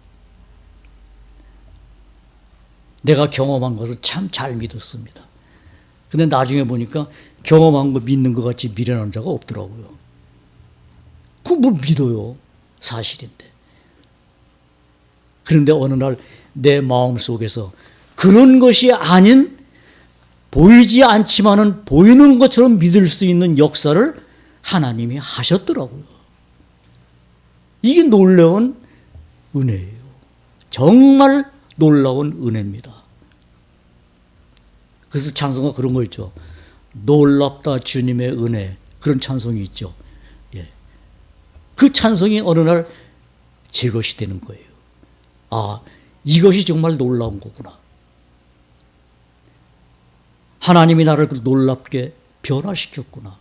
내가 경험한 것을 참 잘 믿었습니다. 근데 나중에 보니까 경험한 거 믿는 것 같이 미련한 자가 없더라고요. 그거 뭐 믿어요. 사실인데. 그런데 어느 날 내 마음 속에서 그런 것이 아닌 보이지 않지만은 보이는 것처럼 믿을 수 있는 역사를 하나님이 하셨더라고요. 이게 놀라운 은혜예요. 정말 놀라운 은혜입니다. 그래서 찬송가 그런 거 있죠. 놀랍다 주님의 은혜. 그런 찬송이 있죠. 예. 그 찬송이 어느 날 제 것이 되는 거예요. 아, 이것이 정말 놀라운 거구나. 하나님이 나를 놀랍게 변화시켰구나.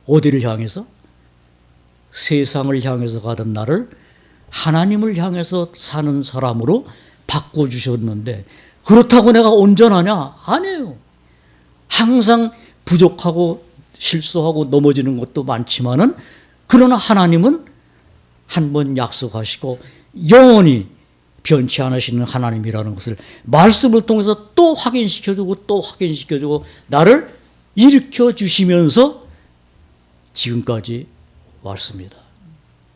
어디를 향해서? 세상을 향해서 가던 나를 하나님을 향해서 사는 사람으로 바꿔주셨는데, 그렇다고 내가 온전하냐? 아니에요. 항상 부족하고 실수하고 넘어지는 것도 많지만은, 그러나 하나님은 한 번 약속하시고 영원히 변치 않으시는 하나님이라는 것을 말씀을 통해서 또 확인시켜주고 또 확인시켜주고 나를 일으켜 주시면서 지금까지 왔습니다.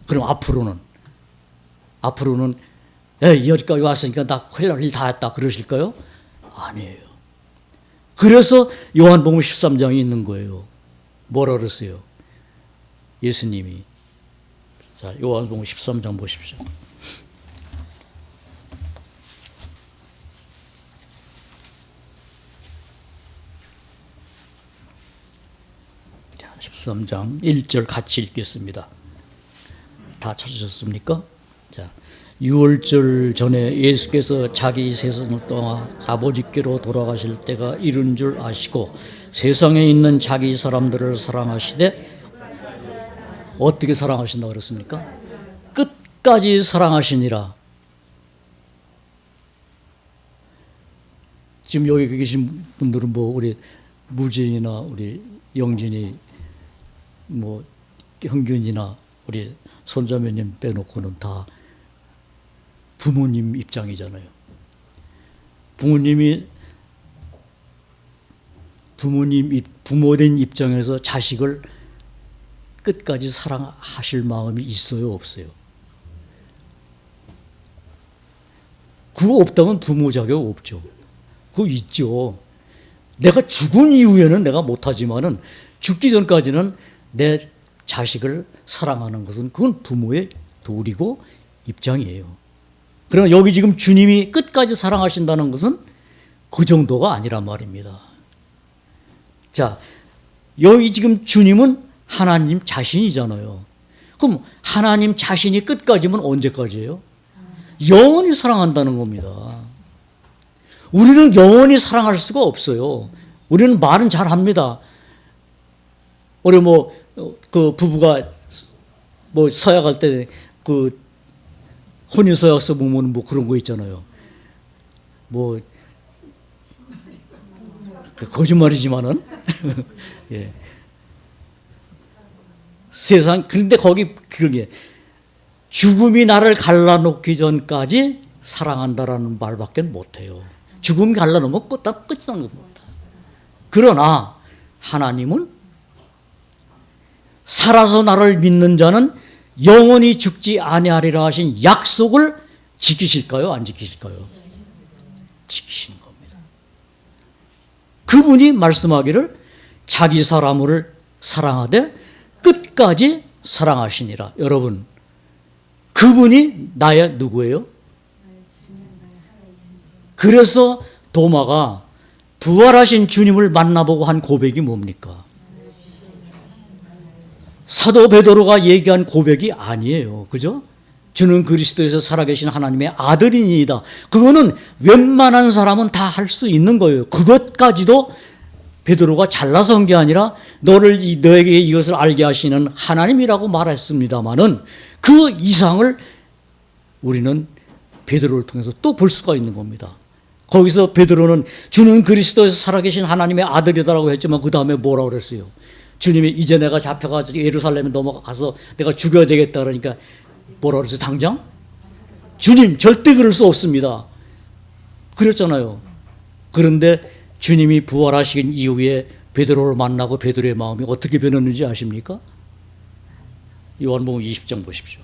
그럼 앞으로는 여기까지 왔으니까 나 할 일 다 했다 그러실까요? 아니에요. 그래서 요한복음 13장이 있는 거예요. 뭐라 그랬어요? 예수님이. 자, 요한복음 13장 보십시오. 자, 13장 1절 같이 읽겠습니다. 다 찾으셨습니까? 자, 6월절 전에 예수께서 자기 세상을 떠나 아버지께로 돌아가실 때가 이른 줄 아시고 세상에 있는 자기 사람들을 사랑하시되, 어떻게 사랑하신다고 그랬습니까? 끝까지 사랑하시니라. 지금 여기 계신 분들은 뭐 우리 무진이나 우리 영진이 뭐 형균이나 우리 손자매님 빼놓고는 다 부모님 입장이잖아요. 부모된 입장에서 자식을 끝까지 사랑하실 마음이 있어요, 없어요? 그거 없다면 부모 자격 없죠. 그거 있죠. 내가 죽은 이후에는 내가 못하지만은 죽기 전까지는 내 자식을 사랑하는 것은 그건 부모의 도리고 입장이에요. 그러나 여기 지금 주님이 끝까지 사랑하신다는 것은 그 정도가 아니란 말입니다. 자, 여기 지금 주님은 하나님 자신이잖아요. 그럼 하나님 자신이 끝까지면 언제까지예요? 영원히 사랑한다는 겁니다. 우리는 영원히 사랑할 수가 없어요. 우리는 말은 잘합니다. 우리 그 부부가 서약할 때 그 혼인서약서 보면 그런 거 있잖아요. 거짓말이지만은 예. 그런데 거기 그런 게 죽음이 나를 갈라놓기 전까지 사랑한다라는 말밖에 못해요. 죽음이 갈라놓으면 끝이 나는 겁니다. 그러나 하나님은 살아서 나를 믿는 자는 영원히 죽지 아니하리라 하신 약속을 지키실까요? 안 지키실까요? 지키시는 겁니다. 그분이 말씀하기를 자기 사람을 사랑하되 끝까지 사랑하시니라. 여러분, 그분이 나의 누구예요? 그래서 도마가 부활하신 주님을 만나보고 한 고백이 뭡니까? 사도 베드로가 얘기한 고백이 아니에요. 그죠? 주는 그리스도에서 살아계신 하나님의 아들이니이다. 그거는 웬만한 사람은 다 할 수 있는 거예요. 그것까지도 베드로가 잘나서 한 게 아니라 너에게 이것을 알게 하시는 하나님이라고 말했습니다마는 그 이상을 우리는 베드로를 통해서 또 볼 수가 있는 겁니다. 거기서 베드로는 주는 그리스도에서 살아계신 하나님의 아들이다라고 했지만 그 다음에 뭐라고 그랬어요? 주님이 이제 내가 잡혀가지고 예루살렘에 넘어가서 내가 죽여야 되겠다 그러니까 뭐라고 그랬어요? 당장? 주님 절대 그럴 수 없습니다. 그랬잖아요. 그런데 주님이 부활하신 이후에 베드로를 만나고 베드로의 마음이 어떻게 변했는지 아십니까? 요한복음 20장 보십시오.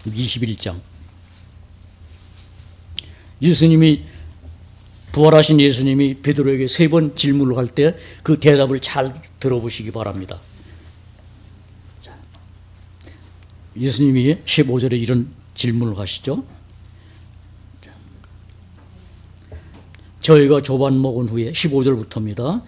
(21장) 부활하신 예수님이 베드로에게 3번 질문을 할 때 그 대답을 잘 들어보시기 바랍니다. 자, 예수님이 15절에 이런 질문을 하시죠. 저희가 조반 먹은 후에 15절부터입니다.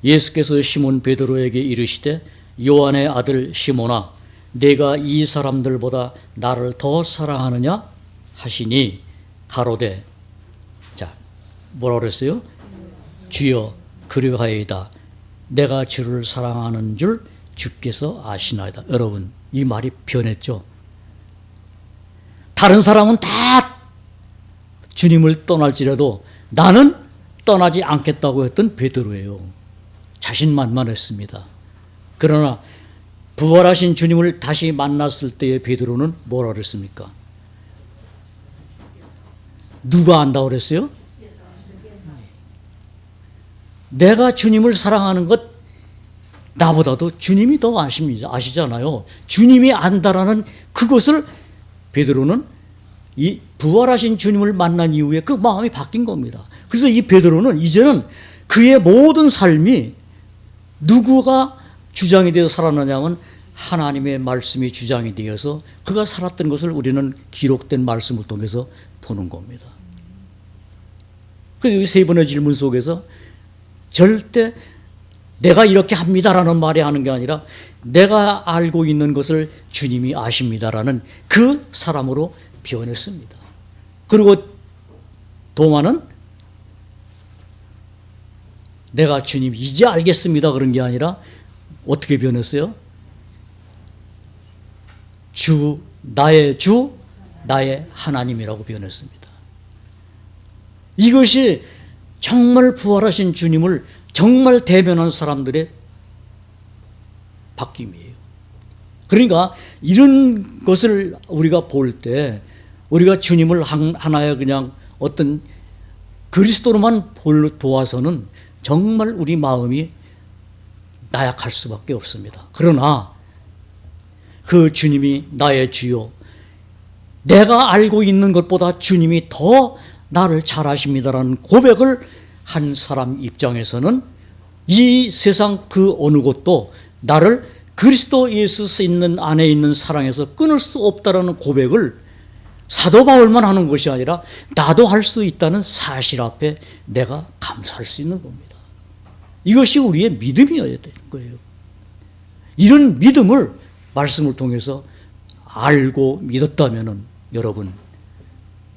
예수께서 시몬 베드로에게 이르시되 요한의 아들 시몬아 내가 이 사람들보다 나를 더 사랑하느냐 하시니 가로되 자 뭐라 그랬어요? 주여 그리하여이다. 내가 주를 사랑하는 줄 주께서 아시나이다. 여러분 이 말이 변했죠. 다른 사람은 다 주님을 떠날지라도 나는 떠나지 않겠다고 했던 베드로예요. 자신만만했습니다. 그러나 부활하신 주님을 다시 만났을 때의 베드로는 뭐라 그랬습니까? 누가 안다고 그랬어요? 내가 주님을 사랑하는 것 나보다도 주님이 더 아시잖아요. 주님이 안다라는 그것을 베드로는 이 부활하신 주님을 만난 이후에 그 마음이 바뀐 겁니다. 그래서 이 베드로는 이제는 그의 모든 삶이 누구가 주장이 되어 살았느냐면 하나님의 말씀이 주장이 되어서 그가 살았던 것을 우리는 기록된 말씀을 통해서 보는 겁니다. 그래서 세 번의 질문 속에서 절대 내가 이렇게 합니다라는 말이 하는 게 아니라 내가 알고 있는 것을 주님이 아십니다라는 그 사람으로 변했습니다. 그리고 도마는 내가 주님 이제 알겠습니다 그런 게 아니라 어떻게 변했어요? 주 나의 하나님이라고 변했습니다. 이것이 정말 부활하신 주님을 정말 대면한 사람들의 바뀜이에요. 그러니까 이런 것을 우리가 볼 때 우리가 주님을 하나의 그냥 어떤 그리스도로만 보아서는 정말 우리 마음이 나약할 수밖에 없습니다. 그러나 그 주님이 나의 주요 내가 알고 있는 것보다 주님이 더 나를 잘 아십니다라는 고백을 한 사람 입장에서는 이 세상 그 어느 것도 나를 그리스도 예수 있는 안에 있는 사랑에서 끊을 수 없다라는 고백을 사도 바울만 하는 것이 아니라 나도 할 수 있다는 사실 앞에 내가 감사할 수 있는 겁니다. 이것이 우리의 믿음이어야 되는 거예요. 이런 믿음을 말씀을 통해서 알고 믿었다면 여러분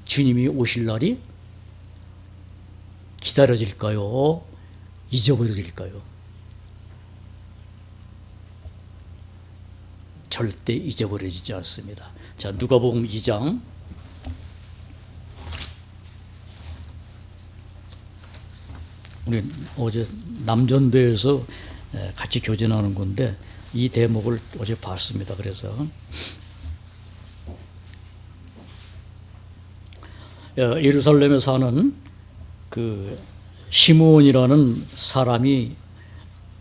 주님이 오실 날이 기다려질까요? 잊어버려질까요? 절대 잊어버려지지 않습니다. 자, 누가복음 2장 우리 어제 남전도에서 같이 교전하는 건데 이 대목을 어제 봤습니다. 그래서 예루살렘에 사는 그 시므온이라는 사람이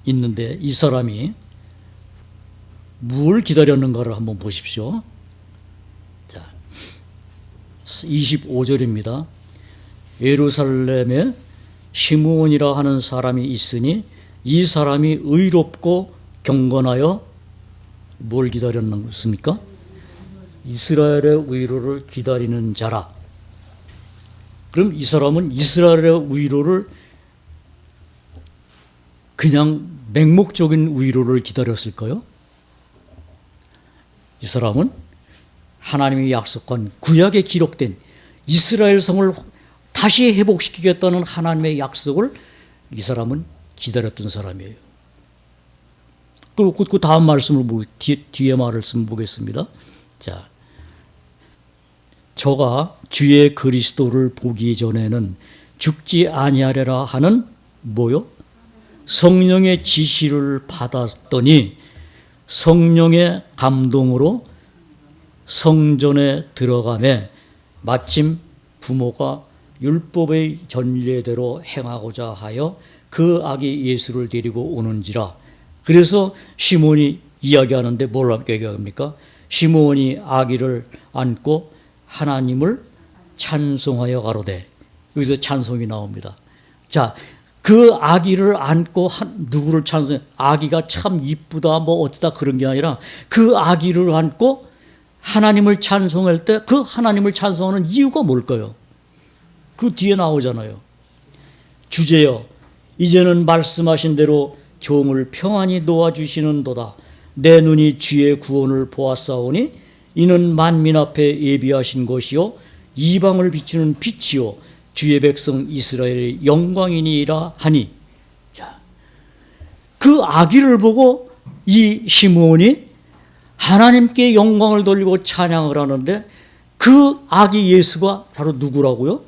있는데 이 사람이 뭘 기다렸는가를 한번 보십시오. 자, 25절입니다. 예루살렘에 시므온이라 하는 사람이 있으니 이 사람이 의롭고 경건하여 뭘 기다렸습니까? 이스라엘의 위로를 기다리는 자라. 그럼 이 사람은 이스라엘의 위로를 그냥 맹목적인 위로를 기다렸을까요? 이 사람은 하나님이 약속한 구약에 기록된 이스라엘 성을 다시 회복시키겠다는 하나님의 약속을 이 사람은 기다렸던 사람이에요. 그 다음 말씀을 뒤에 말씀 보겠습니다. 자, 저가 주의 그리스도를 보기 전에는 죽지 아니하리라 하는 뭐요? 성령의 지시를 받았더니 성령의 감동으로 성전에 들어가매 마침 부모가 율법의 전례대로 행하고자 하여 그 아기 예수를 데리고 오는지라. 그래서 시몬이 이야기하는데 뭘 얘기합니까? 시몬이 아기를 안고 하나님을 찬송하여 가로되. 여기서 찬송이 나옵니다. 자, 그 아기를 안고 누구를 찬송해? 아기가 참 이쁘다 뭐 어쩌다 그런 게 아니라 그 아기를 안고 하나님을 찬송할 때 그 하나님을 찬송하는 이유가 뭘까요? 그 뒤에 나오잖아요. 주제여 이제는 말씀하신 대로 종을 평안히 놓아주시는도다. 내 눈이 주의 구원을 보았사오니 이는 만민 앞에 예비하신 것이요 이방을 비추는 빛이요 주의 백성 이스라엘의 영광이니라 하니. 자, 그 아기를 보고 이 시므온이 하나님께 영광을 돌리고 찬양을 하는데 그 아기 예수가 바로 누구라고요?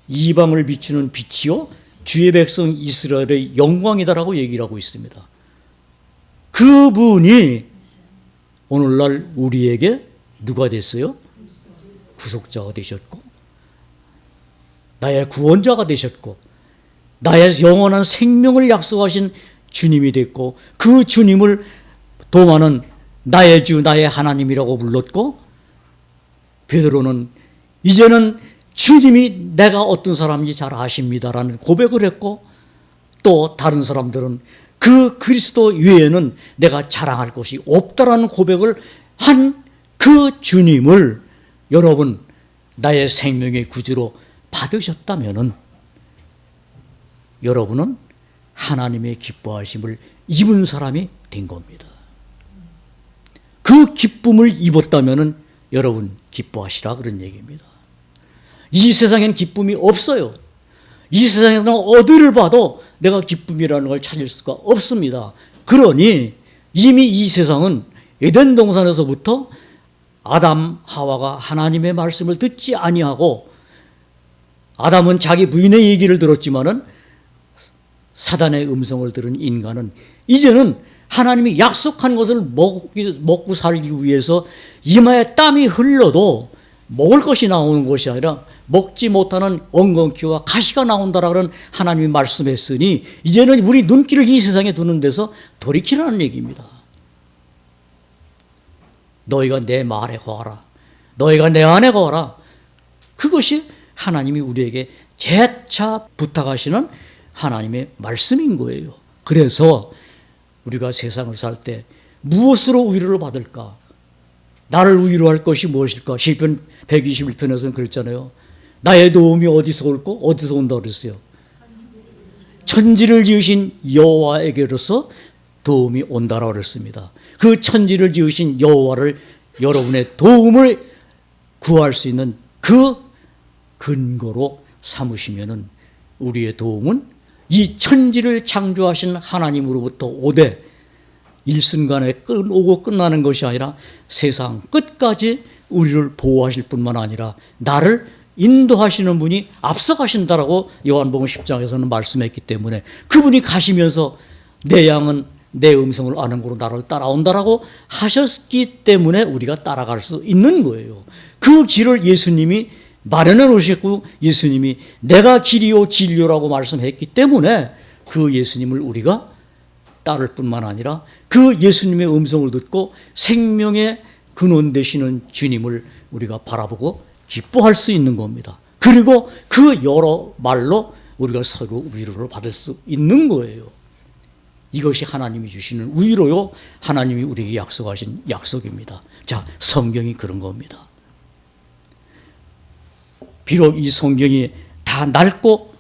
이방을 비추는 빛이요 주의 백성 이스라엘의 영광이다라고 얘기를 하고 있습니다. 그분이 오늘날 우리에게 누가 됐어요? 구속자가 되셨고 나의 구원자가 되셨고 나의 영원한 생명을 약속하신 주님이 됐고 그 주님을 도마는 나의 주 나의 하나님이라고 불렀고 베드로는 이제는 주님이 내가 어떤 사람인지 잘 아십니다라는 고백을 했고 또 다른 사람들은 그 그리스도 외에는 내가 자랑할 것이 없다라는 고백을 한 그 주님을 여러분 나의 생명의 구주로 받으셨다면은 여러분은 하나님의 기뻐하심을 입은 사람이 된 겁니다. 그 기쁨을 입었다면은 여러분 기뻐하시라 그런 얘기입니다. 이 세상엔 기쁨이 없어요. 이 세상에서는 어디를 봐도 내가 기쁨이라는 걸 찾을 수가 없습니다. 그러니 이미 이 세상은 에덴 동산에서부터 아담 하와가 하나님의 말씀을 듣지 아니하고 아담은 자기 부인의 얘기를 들었지만은 사단의 음성을 들은 인간은 이제는 하나님이 약속한 것을 먹고 살기 위해서 이마에 땀이 흘러도 먹을 것이 나오는 것이 아니라 먹지 못하는 엉겅퀴와 가시가 나온다라는 하나님이 말씀했으니 이제는 우리 눈길을 이 세상에 두는 데서 돌이키라는 얘기입니다. 너희가 내 말에 거하라. 너희가 내 안에 거하라. 그것이 하나님이 우리에게 재차 부탁하시는 하나님의 말씀인 거예요. 그래서 우리가 세상을 살 때 무엇으로 위로를 받을까? 나를 위로할 것이 무엇일까? 시편 121편에서는 그랬잖아요. 나의 도움이 어디서 올고 어디서 온다 그랬어요. 천지를 지으신 여호와에게로서 도움이 온다라고 그랬습니다. 그 천지를 지으신 여호와를 여러분의 도움을 구할 수 있는 그 근거로 삼으시면은 우리의 도움은 이 천지를 창조하신 하나님으로부터 오되 일순간에 오고 끝나는 것이 아니라 세상 끝까지 우리를 보호하실 뿐만 아니라 나를 인도하시는 분이 앞서가신다라고 요한복음 10장에서는 말씀했기 때문에 그분이 가시면서 내 양은 내 음성을 아는 거로 나를 따라온다라고 하셨기 때문에 우리가 따라갈 수 있는 거예요. 그 길을 예수님이 마련해 놓으셨고 예수님이 내가 길이요 진리요라고 말씀했기 때문에 그 예수님을 우리가 따를 뿐만 아니라 그 예수님의 음성을 듣고 생명의 근원 되시는 주님을 우리가 바라보고 기뻐할 수 있는 겁니다. 그리고 그 여러 말로 우리가 서로 위로를 받을 수 있는 거예요. 이것이 하나님이 주시는 위로요. 하나님이 우리에게 약속하신 약속입니다. 자, 성경이 그런 겁니다. 비록 이 성경이 다 낡고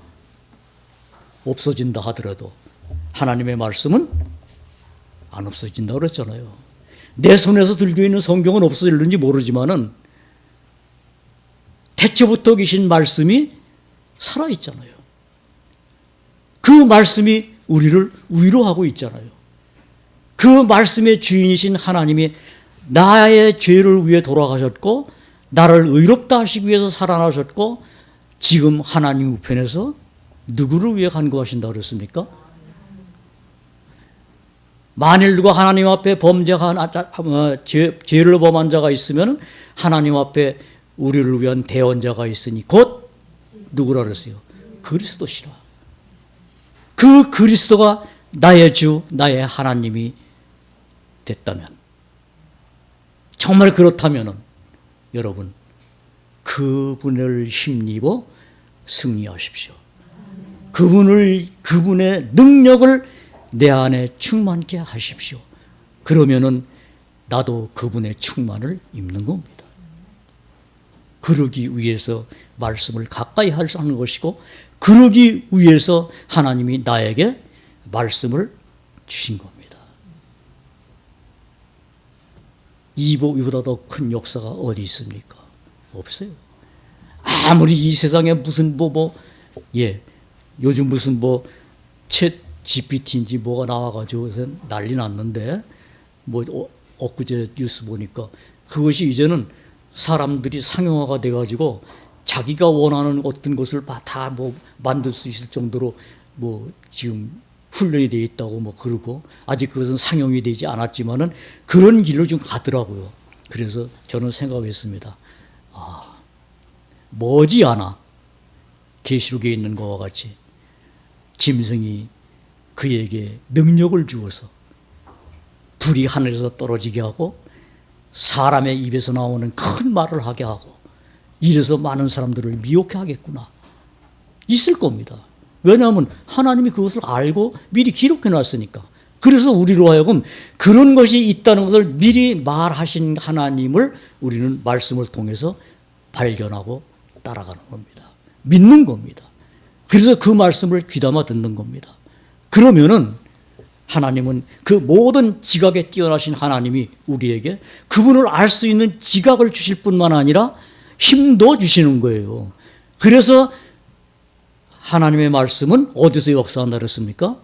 없어진다 하더라도 하나님의 말씀은 안 없어진다고 그랬잖아요. 내 손에서 들고 있는 성경은 없어질는지 모르지만은 태초부터 계신 말씀이 살아있잖아요. 그 말씀이 우리를 위로하고 있잖아요. 그 말씀의 주인이신 하나님이 나의 죄를 위해 돌아가셨고 나를 의롭다 하시기 위해서 살아나셨고 지금 하나님 우편에서 누구를 위해 간구하신다고 그랬습니까? 만일 누가 하나님 앞에 죄를 범한 자가 있으면 하나님 앞에 우리를 위한 대언자가 있으니 곧 누구라 그랬어요? 그리스도시라. 그 그리스도가 나의 주, 나의 하나님이 됐다면, 정말 그렇다면 여러분 그분을 힘입어 승리하십시오. 그분의 능력을 내 안에 충만케 하십시오. 그러면은 나도 그분의 충만을 입는 겁니다. 그러기 위해서 말씀을 가까이 하는 것이고, 그러기 위해서 하나님이 나에게 말씀을 주신 겁니다. 이보다 더 큰 역사가 어디 있습니까? 없어요. 아무리 이 세상에 무슨 요즘 무슨 챗 GPT인지 뭐가 나와가지고 난리 났는데, 엊그제 뉴스 보니까 그것이 이제는 사람들이 상용화가 돼가지고 자기가 원하는 어떤 것을 다 만들 수 있을 정도로 지금 훈련이 되어 있다고 그러고, 아직 그것은 상용이 되지 않았지만은 그런 길로 좀 가더라고요. 그래서 저는 생각했습니다. 머지않아 계시록에 있는 것과 같이 짐승이 그에게 능력을 주어서 불이 하늘에서 떨어지게 하고 사람의 입에서 나오는 큰 말을 하게 하고, 이래서 많은 사람들을 미혹해 하겠구나. 있을 겁니다. 왜냐하면 하나님이 그것을 알고 미리 기록해 놨으니까. 그래서 우리로 하여금 그런 것이 있다는 것을 미리 말하신 하나님을 우리는 말씀을 통해서 발견하고 따라가는 겁니다. 믿는 겁니다. 그래서 그 말씀을 귀담아 듣는 겁니다. 그러면은 하나님은 그 모든 지각에 뛰어나신 하나님이 우리에게 그분을 알 수 있는 지각을 주실 뿐만 아니라 힘도 주시는 거예요. 그래서 하나님의 말씀은 어디서 역사한다 그랬습니까?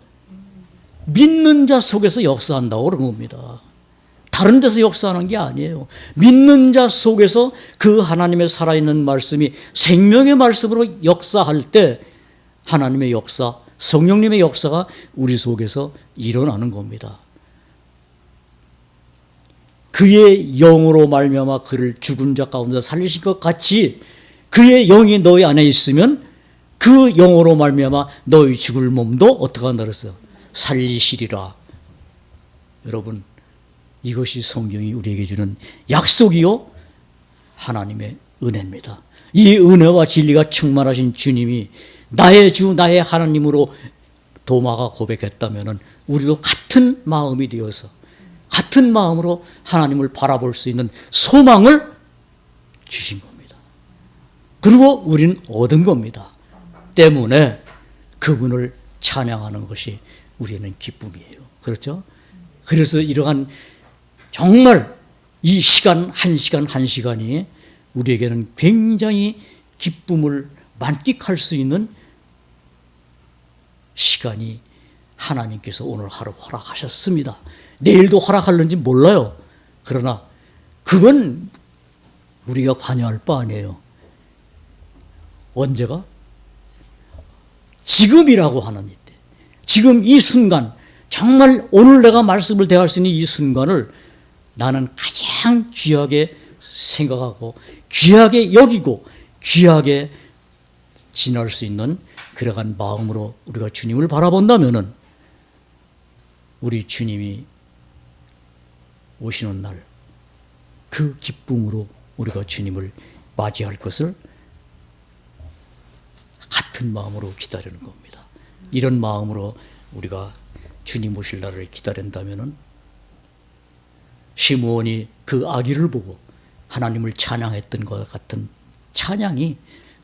믿는 자 속에서 역사한다고 그런 겁니다. 다른 데서 역사하는 게 아니에요. 믿는 자 속에서 그 하나님의 살아있는 말씀이 생명의 말씀으로 역사할 때 하나님의 역사, 성령님의 역사가 우리 속에서 일어나는 겁니다. 그의 영으로 말미암아 그를 죽은 자 가운데 살리실 것 같이 그의 영이 너희 안에 있으면 그 영으로 말미암아 너희 죽을 몸도 어떻게 한다 그랬어요? 살리시리라. 여러분, 이것이 성경이 우리에게 주는 약속이요 하나님의 은혜입니다. 이 은혜와 진리가 충만하신 주님이 나의 주 나의 하나님으로 도마가 고백했다면 우리도 같은 마음이 되어서 같은 마음으로 하나님을 바라볼 수 있는 소망을 주신 겁니다. 그리고 우리는 얻은 겁니다. 때문에 그분을 찬양하는 것이 우리는 기쁨이에요. 그렇죠? 그래서 이러한 정말 이 시간 한 시간이 우리에게는 굉장히 기쁨을 만끽할 수 있는 시간이 하나님께서 오늘 하루 허락하셨습니다. 내일도 허락할는지 몰라요. 그러나 그건 우리가 관여할 바 아니에요. 언제가? 지금이라고 하는 이때. 지금 이 순간, 정말 오늘 내가 말씀을 대할 수 있는 이 순간을 나는 가장 귀하게 생각하고 귀하게 여기고 귀하게 지날 수 있는 그러한 마음으로 우리가 주님을 바라본다면은 우리 주님이 오시는 날 그 기쁨으로 우리가 주님을 맞이할 것을 같은 마음으로 기다리는 겁니다. 이런 마음으로 우리가 주님 오실 날을 기다린다면은 시므온이 그 아기를 보고 하나님을 찬양했던 것 같은 찬양이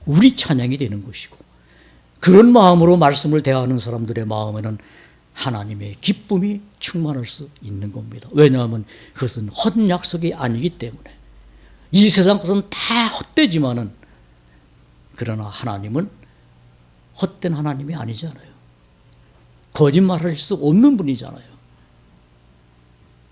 우리 찬양이 되는 것이고, 그런 마음으로 말씀을 대하는 사람들의 마음에는 하나님의 기쁨이 충만할 수 있는 겁니다. 왜냐하면 그것은 헛 약속이 아니기 때문에. 이 세상 것은 다 헛되지만은 그러나 하나님은 헛된 하나님이 아니잖아요. 거짓말할 수 없는 분이잖아요.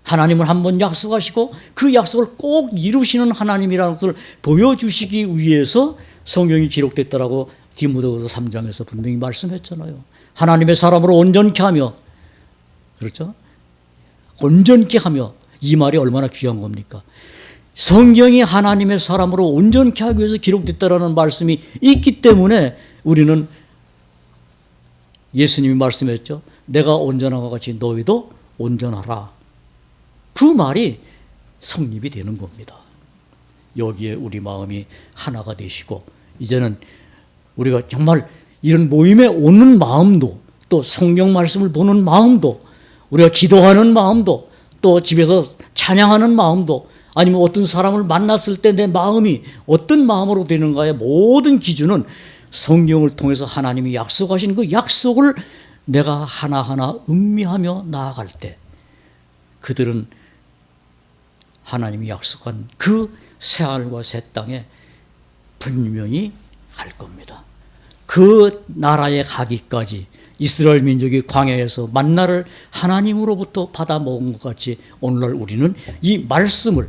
하나님은 한번 약속하시고 그 약속을 꼭 이루시는 하나님이라는 것을 보여주시기 위해서 성경이 기록됐다라고 디모데후서 3장에서 분명히 말씀했잖아요. 하나님의 사람으로 온전케 하며, 그렇죠? 온전케 하며, 이 말이 얼마나 귀한 겁니까? 성경이 하나님의 사람으로 온전케 하기 위해서 기록됐다라는 말씀이 있기 때문에 우리는 예수님이 말씀했죠. 내가 온전한 것 같이 너희도 온전하라. 그 말이 성립이 되는 겁니다. 여기에 우리 마음이 하나가 되시고, 이제는 우리가 정말 이런 모임에 오는 마음도, 또 성경 말씀을 보는 마음도, 우리가 기도하는 마음도, 또 집에서 찬양하는 마음도, 아니면 어떤 사람을 만났을 때 내 마음이 어떤 마음으로 되는가의 모든 기준은 성경을 통해서 하나님이 약속하신 그 약속을 내가 하나하나 음미하며 나아갈 때 그들은 하나님이 약속한 그 새하늘과 새 땅에 분명히 갈 겁니다. 그 나라에 가기까지 이스라엘 민족이 광야에서 만나를 하나님으로부터 받아 먹은 것 같이 오늘날 우리는 이 말씀을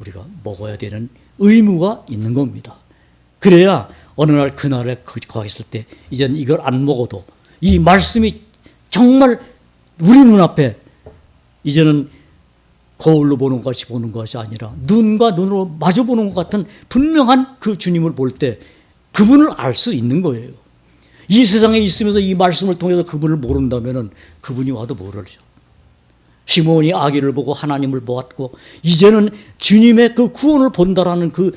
우리가 먹어야 되는 의무가 있는 겁니다. 그래야 어느 날 그 나라에 거했을 때 이제는 이걸 안 먹어도 이 말씀이 정말 우리 눈앞에 이제는 거울로 보는 것 같이 보는 것이 아니라 눈과 눈으로 마주 보는 것 같은 분명한 그 주님을 볼 때 그분을 알 수 있는 거예요. 이 세상에 있으면서 이 말씀을 통해서 그분을 모른다면 그분이 와도 모르죠. 시몬이 아기를 보고 하나님을 보았고 이제는 주님의 그 구원을 본다라는 그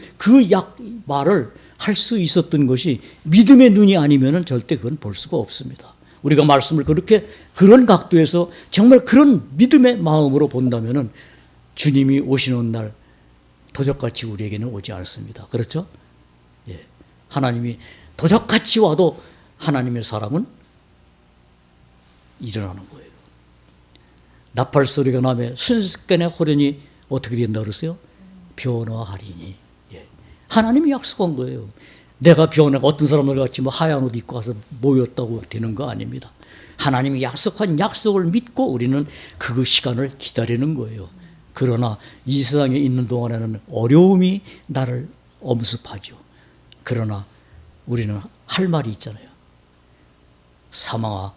말을 할 수 있었던 것이 믿음의 눈이 아니면 절대 그건 볼 수가 없습니다. 우리가 말씀을 그렇게 그런 각도에서 정말 그런 믿음의 마음으로 본다면 주님이 오시는 날 도적같이 우리에게는 오지 않습니다. 그렇죠? 예. 하나님이 도적같이 와도 하나님의 사람은 일어나는 거예요. 나팔 소리가 나며 순식간에 호련이 어떻게 된다 그랬어요? 변화하리니. 예. 하나님이 약속한 거예요. 내가 변화가 어떤 사람들 같이 뭐 하얀 옷 입고 와서 모였다고 되는 거 아닙니다. 하나님이 약속한 약속을 믿고 우리는 그 시간을 기다리는 거예요. 그러나 이 세상에 있는 동안에는 어려움이 나를 엄습하죠. 그러나 우리는 할 말이 있잖아요. 사망아,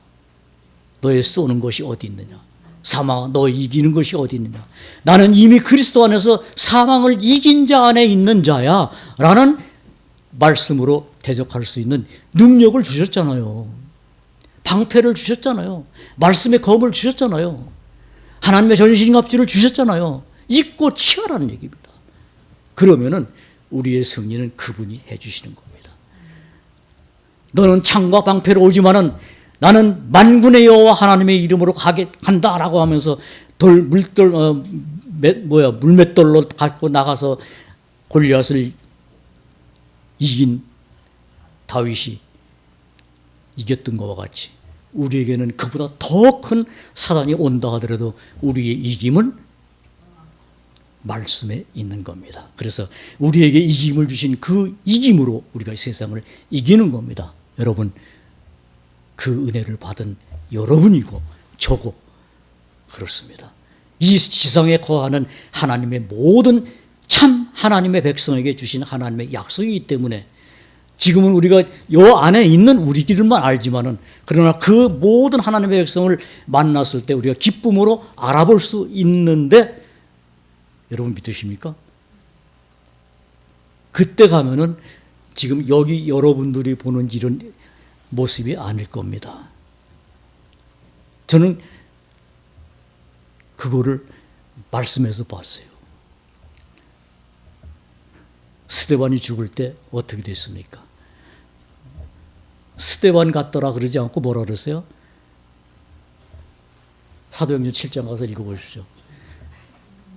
너의 쏘는 것이 어디 있느냐? 사망아, 너 이기는 것이 어디 있느냐? 나는 이미 그리스도 안에서 사망을 이긴 자 안에 있는 자야 라는 말씀으로 대적할 수 있는 능력을 주셨잖아요. 방패를 주셨잖아요. 말씀의 검을 주셨잖아요. 하나님의 전신갑주를 주셨잖아요. 입고 취하라는 얘기입니다. 그러면은 우리의 승리는 그분이 해주시는 겁니다. 너는 창과 방패로 오지만은 나는 만군의 여호와 하나님의 이름으로 간다라고 하면서 물맷돌로 갖고 나가서 골리앗을 이긴 다윗이 이겼던 것과 같이 우리에게는 그보다 더 큰 사단이 온다 하더라도 우리의 이김은 말씀에 있는 겁니다. 그래서 우리에게 이김을 주신 그 이김으로 우리가 세상을 이기는 겁니다. 여러분, 그 은혜를 받은 여러분이고 저고 그렇습니다. 이 지상에 거하는 하나님의 모든 참 하나님의 백성에게 주신 하나님의 약속이기 때문에 지금은 우리가 요 안에 있는 우리들만 알지만은 그러나 그 모든 하나님의 백성을 만났을 때 우리가 기쁨으로 알아볼 수 있는데 여러분 믿으십니까? 그때 가면은 지금 여기 여러분들이 보는 이런 모습이 아닐 겁니다. 저는 그거를 말씀에서 봤어요. 스데반이 죽을 때 어떻게 됐습니까? 스데반 같더라 그러지 않고 뭐라 그랬어요? 사도행전 7장 가서 읽어보십시오.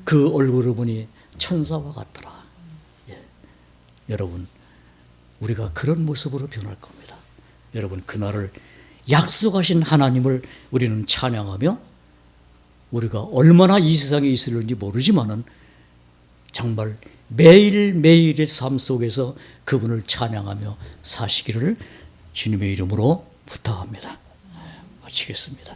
그 얼굴을 보니 천사와 같더라. 예. 여러분, 우리가 그런 모습으로 변할 겁니다. 여러분, 그날을 약속하신 하나님을 우리는 찬양하며 우리가 얼마나 이 세상에 있을지 모르지만은 정말 매일매일의 삶 속에서 그분을 찬양하며 사시기를 주님의 이름으로 부탁합니다. 마치겠습니다.